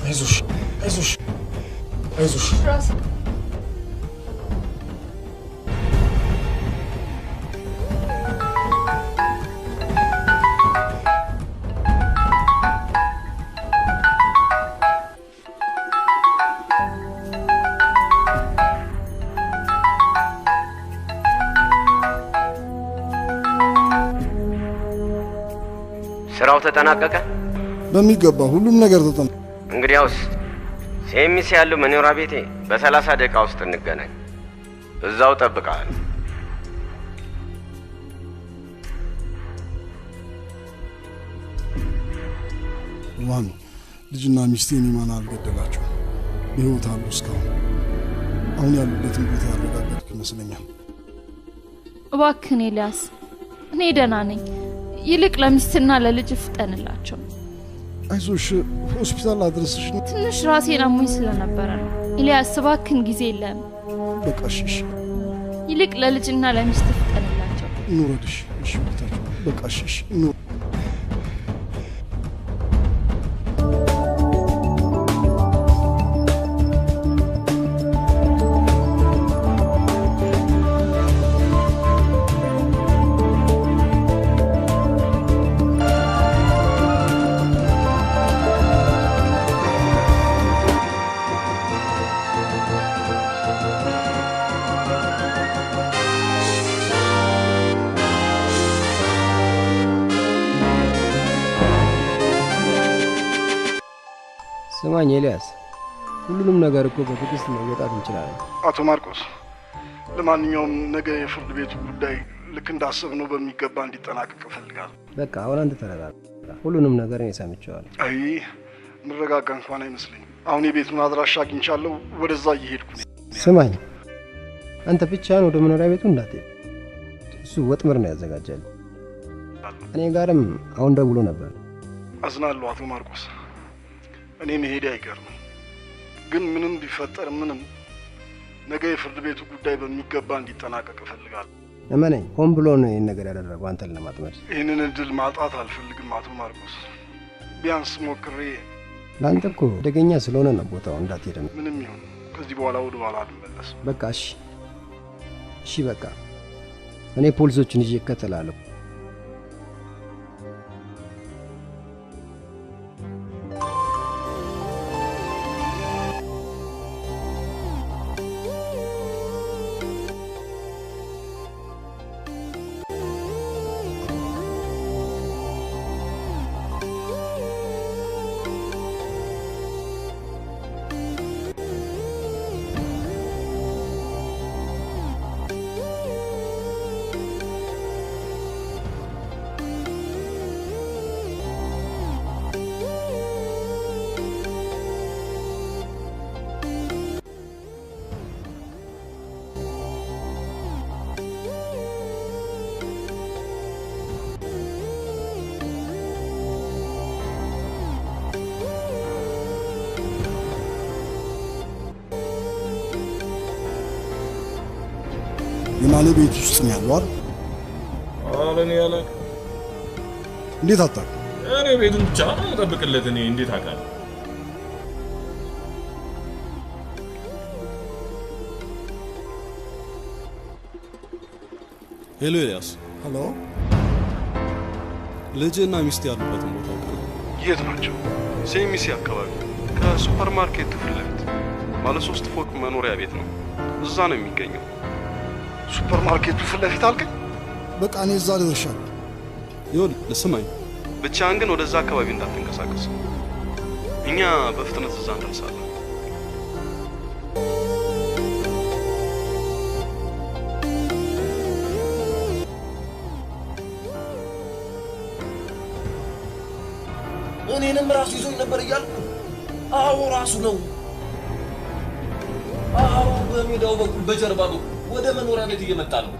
አይዞሽ፣ አይዞሽ፣ አይዞሽ። ስራው ተጠናቀቀ? በሚገባ ሁሉም ነገር ተጠናቀቀ። እንግዲያውስ ሴሚስ ያለው መኖሪያ ቤቴ በ30 ደቂቃ ውስጥ እንገናኝ። እዛው ጠብቃለሁ። ማሚ ልጅና ሚስቴን ማን አልገደላቸው በህይወት አሉ እስካሁን አሁን ያሉበትን ቦታ ያረጋገጥክ ይመስለኛል እባክህን ኤልያስ እኔ ደህና ነኝ ይልቅ ለሚስትና ለልጅ ፍጠንላቸው አይዞሽ ሆስፒታል አድርስሽ ትንሽ ራሴን አሞኝ ስለነበረ ነው ኤልያስ እባክህን ጊዜ የለም በቃሽሽ ይልቅ ለልጅና ለሚስት ፍጠንላቸው ኑረድሽ እሺ ብታችሁ በቃሽሽ ኑ ስማኝ ኤልያስ ሁሉንም ነገር እኮ በትዕግስት መወጣት እንችላለን አቶ ማርቆስ ለማንኛውም ነገ የፍርድ ቤቱ ጉዳይ ልክ እንዳሰብነው በሚገባ እንዲጠናቀቅ እፈልጋለሁ በቃ አሁን አንተ ተረጋጋ ሁሉንም ነገር እኔ ሰምቼዋለሁ አይ ምረጋጋ እንኳን አይመስለኝም አሁን የቤቱን አድራሻ አግኝቻለሁ ወደዛ እየሄድኩ ነኝ ስማኝ አንተ ብቻህን ወደ መኖሪያ ቤቱ እንዳትሄድ እሱ ወጥመድ ነው ያዘጋጃል እኔ ጋርም አሁን ደውሎ ነበር አዝናለሁ አቶ ማርቆስ እኔ መሄድ አይቀርም ግን ምንም ቢፈጠር ምንም ነገ የፍርድ ቤቱ ጉዳይ በሚገባ እንዲጠናቀቅ እፈልጋለሁ እመነኝ ሆን ብሎ ነው ይሄን ነገር ያደረገው አንተን ለማጥመድ ይህንን እድል ማጣት አልፈልግም አቶ ማርቆስ ቢያንስ ሞክሬ ለአንተ እኮ አደገኛ ስለሆነ ነው ቦታው እንዳትሄድ ምንም ይሁን ከዚህ በኋላ ወደ ኋላ አልመለስም በቃ እሺ በቃ እኔ ፖሊሶችን ይዤ እከተላለሁ የማለ ቤት ውስጥ ነው ያለው አይደል አለኔ ያለ እንዴት አጣ እኔ ቤቱን ብቻ ነው ተጠብቅለት እኔ እንዴት አቃለ ሄሎ ኤልያስ ሄሎ ልጅና ሚስት ያሉበትን ቦታ የት ናቸው ሴሚሲ አካባቢ ከሱፐር ማርኬት ፊት ለፊት ባለ 3 ፎቅ መኖሪያ ቤት ነው እዛ ነው የሚገኘው ሱፐር ማርኬቱ ፊት ለፊት አልከኝ በቃ እኔ እዛ ልደርሻለሁ ይኸውልህ ስማኝ ብቻህን ግን ወደዛ አካባቢ እንዳትንቀሳቀስ እኛ በፍጥነት እዛ እንደርሳለን እኔንም ራሱ ይዞኝ ነበር እያልኩ አዎ ራሱ ነው አዎ በሜዳው በኩል በጀርባ በኩል ወደ መኖሪያ ቤት እየመጣ ነው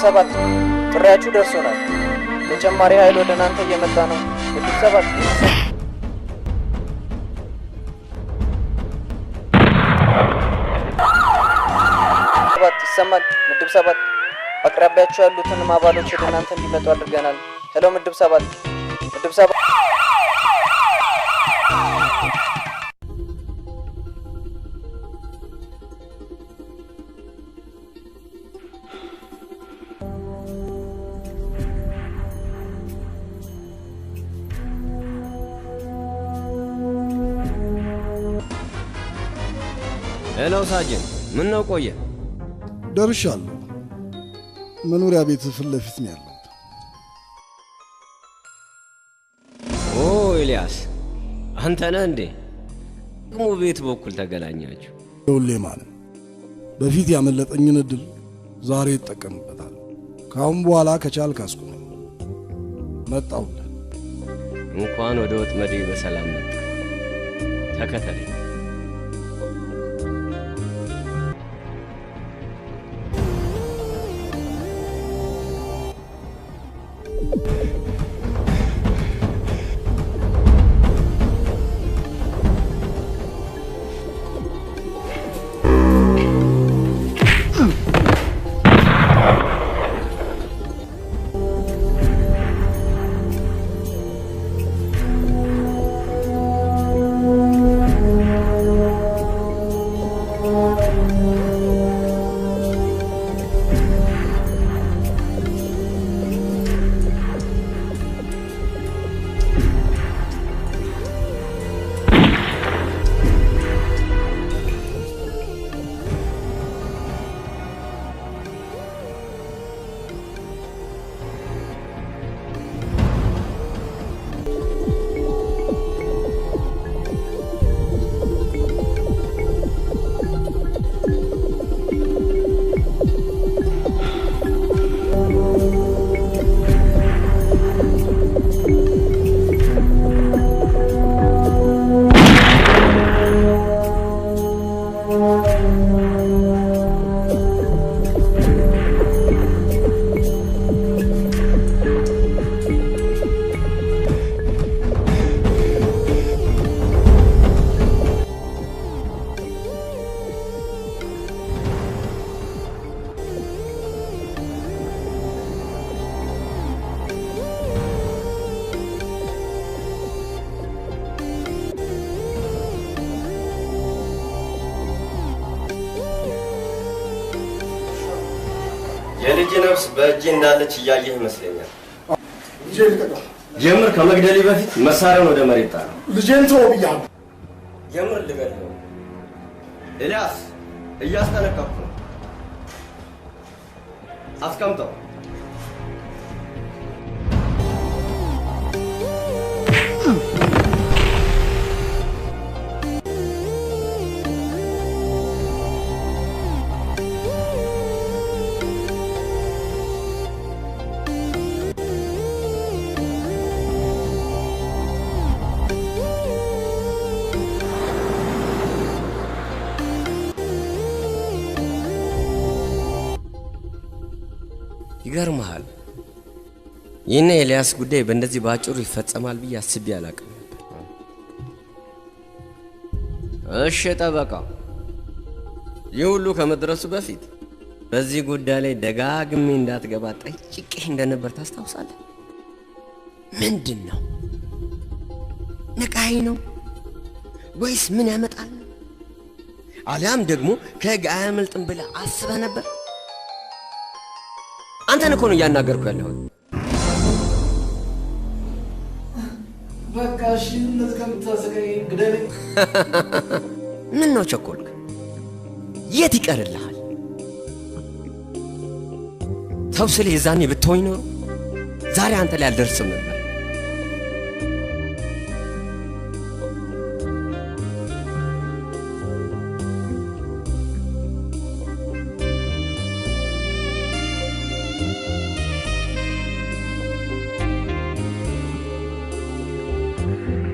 7 ጥሪያችሁ ደርሶናል። ተጨማሪ ኃይል ወደ እናንተ እየመጣ ነው። ምድብ 7 ይሰማል። ምድብ 7 አቅራቢያችሁ ያሉትን አባሎች ወደ እናንተ እንዲመጡ አድርገናል። ሄሎ ምድብ 7 ምድብ 7 ሄሎ ሳጅን፣ ምን ነው ቆየ? ደርሻለሁ። መኖሪያ ቤት ፊት ለፊት ነው ያለው። ኦ ኤልያስ፣ አንተ ነህ እንዴ? ግሙ ቤት በኩል ተገናኛችሁ? ሁሌ ማለት በፊት ያመለጠኝን እድል ዛሬ ይጠቀምበታል። ካሁን በኋላ ከቻልክ አስቁም። መጣሁልህ። እንኳን ወደ ወጥመዴ በሰላም መጣ። ተከተለኝ። የልጅ ነፍስ በእጅ እንዳለች እያየህ ይመስለኛል። ልጄን ልቀቀው። ጀምር፣ ከመግደሌ በፊት መሳሪያውን ወደ መሬት ጣለው። ልጄን ተወው ብያለሁ። ጀምር፣ ልገድለው። ኤልያስ፣ እያስጠነቀቅኩ ነው። አስቀምጠው። ይገርምሃል፣ ይህን ኤልያስ ጉዳይ በእንደዚህ ባጭሩ ይፈጸማል ብዬ አስቤ አላቅም ነበር። እሺ ጠበቃ፣ ይህ ሁሉ ከመድረሱ በፊት በዚህ ጉዳይ ላይ ደጋግሜ እንዳትገባ ጠይቄህ እንደነበር ታስታውሳለህ? ምንድን ነው? ንቃይ ነው ወይስ ምን ያመጣል? አሊያም ደግሞ ከህግ አያመልጥም ብለህ አስበህ ነበር? አንተን እኮ ነው እያናገርኩ ያለሁት። በቃ እሺ፣ እነዚህ ከምታሰቃይ ግደለኝ። ምን ነው ቸኮልክ? የት ይቀርልሃል? ተው ስልህ የዛኔ ብትሆኝ ኖሮ ዛሬ አንተ ላይ አልደርስም ነበር።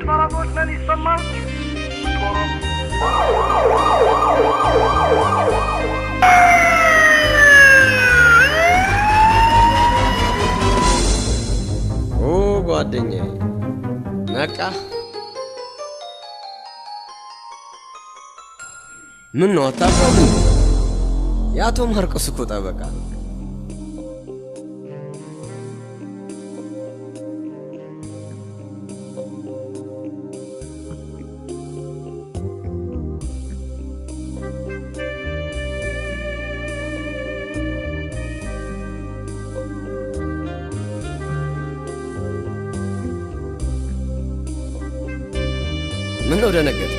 ጠራቶች ነን ይሰማል። ምን ነው አታውቀውም? የአቶ ማርቆስ እኮ ጠበቃ ነው። ምን ነው ደነገጠ?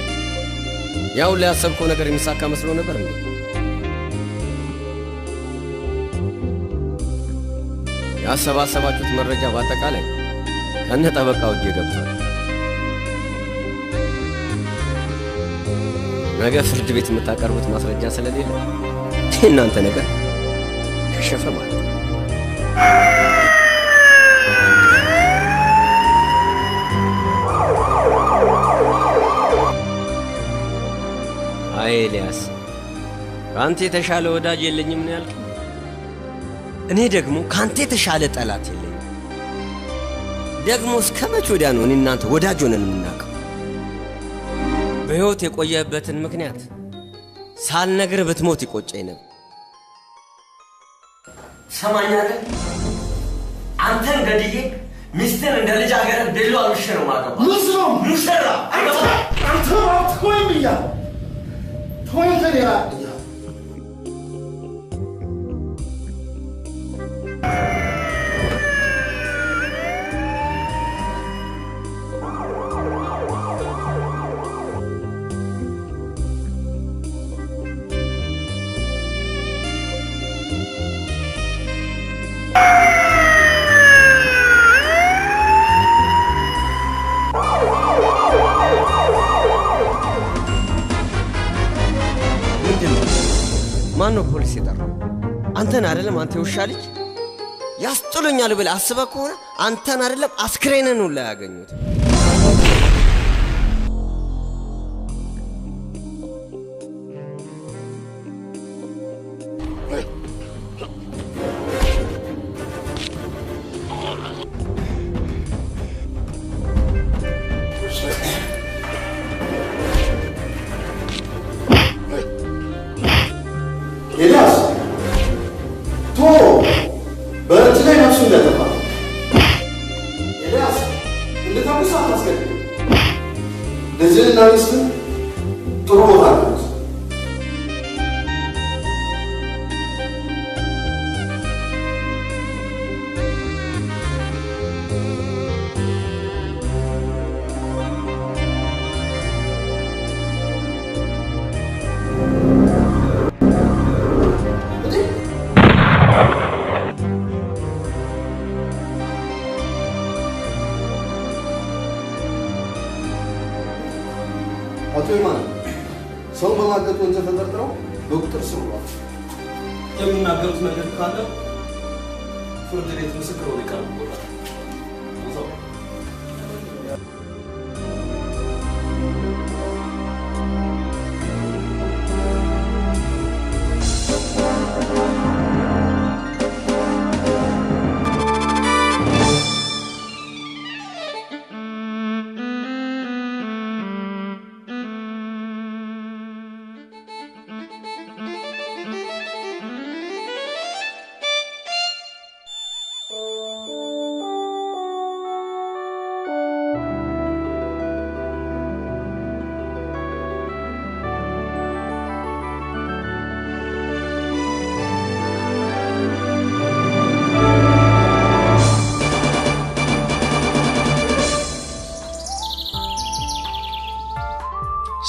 ያው ሊያሰብከው ነገር የሚሳካ መስሎ ነበር እንዴ? ያሰባሰባችሁት መረጃ በአጠቃላይ ከነ ጠበቃው እጅ ገብቷል። ነገ ፍርድ ቤት የምታቀርቡት ማስረጃ ስለሌለ እናንተ ነገር ከሸፈ ማለት ነው። አይ ኤልያስ፣ ካንተ የተሻለ ወዳጅ የለኝም ነው ያልከኝ? እኔ ደግሞ ካንተ የተሻለ ጠላት የለኝም። ደግሞ እስከመቼ ወዲያ ነው እኔ እናንተ ወዳጅ ሆነን የምናውቀው? በሕይወት የቆየህበትን ምክንያት ሳልነግርህ ብትሞት ይቆጨኝ ነበር። ሰማኛለህ? አንተን ገድዬ ሚስትን እንደ ልጅ አገር ቤሎ አልሽ ነው ማገባ ሙሰራ አንተ አትቆይም እያለ ተወንተን ይራል ማነው ፖሊስ የጠራው? አንተን አይደለም? አንተ የውሻ ልጅ ያስጥሉኛል ብለህ አስበህ ከሆነ አንተን አይደለም አስክሬንን ሁላ ያገኙት። ኤልያስ ቶ በእጅ ላይ ነፍሱ እንደጠፋ ኤልያስ እንድታውስ አታስገድም። ልጅህና ሚስትህ ጥሩ ቦታ አሉት። አቶ ይማን ሰው በማገት ወንጀል ተጠርጥረው በቁጥጥር ስር ውለዋል። የሚናገሩት ነገር ካለ ፍርድ ቤት ምስክር ሆነው ይቀርቡበታል።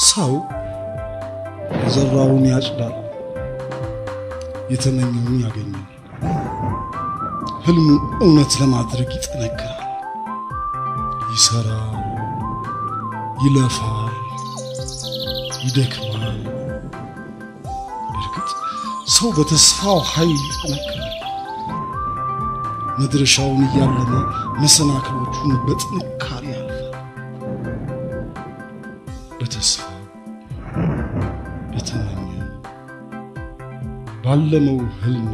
ሰው የዘራውን ያጭዳል፣ የተመኘውን ያገኛል። ህልሙን እውነት ለማድረግ ይጠነክራል፣ ይሰራል፣ ይለፋል፣ ይደክማል። እርግጥ ሰው በተስፋው ኃይል ይጠነክራል። መድረሻውን እያለመ መሰናክሎቹን በጥንካሬ ያልፋል። በተስፋ በተመኘ ባለመው ህልም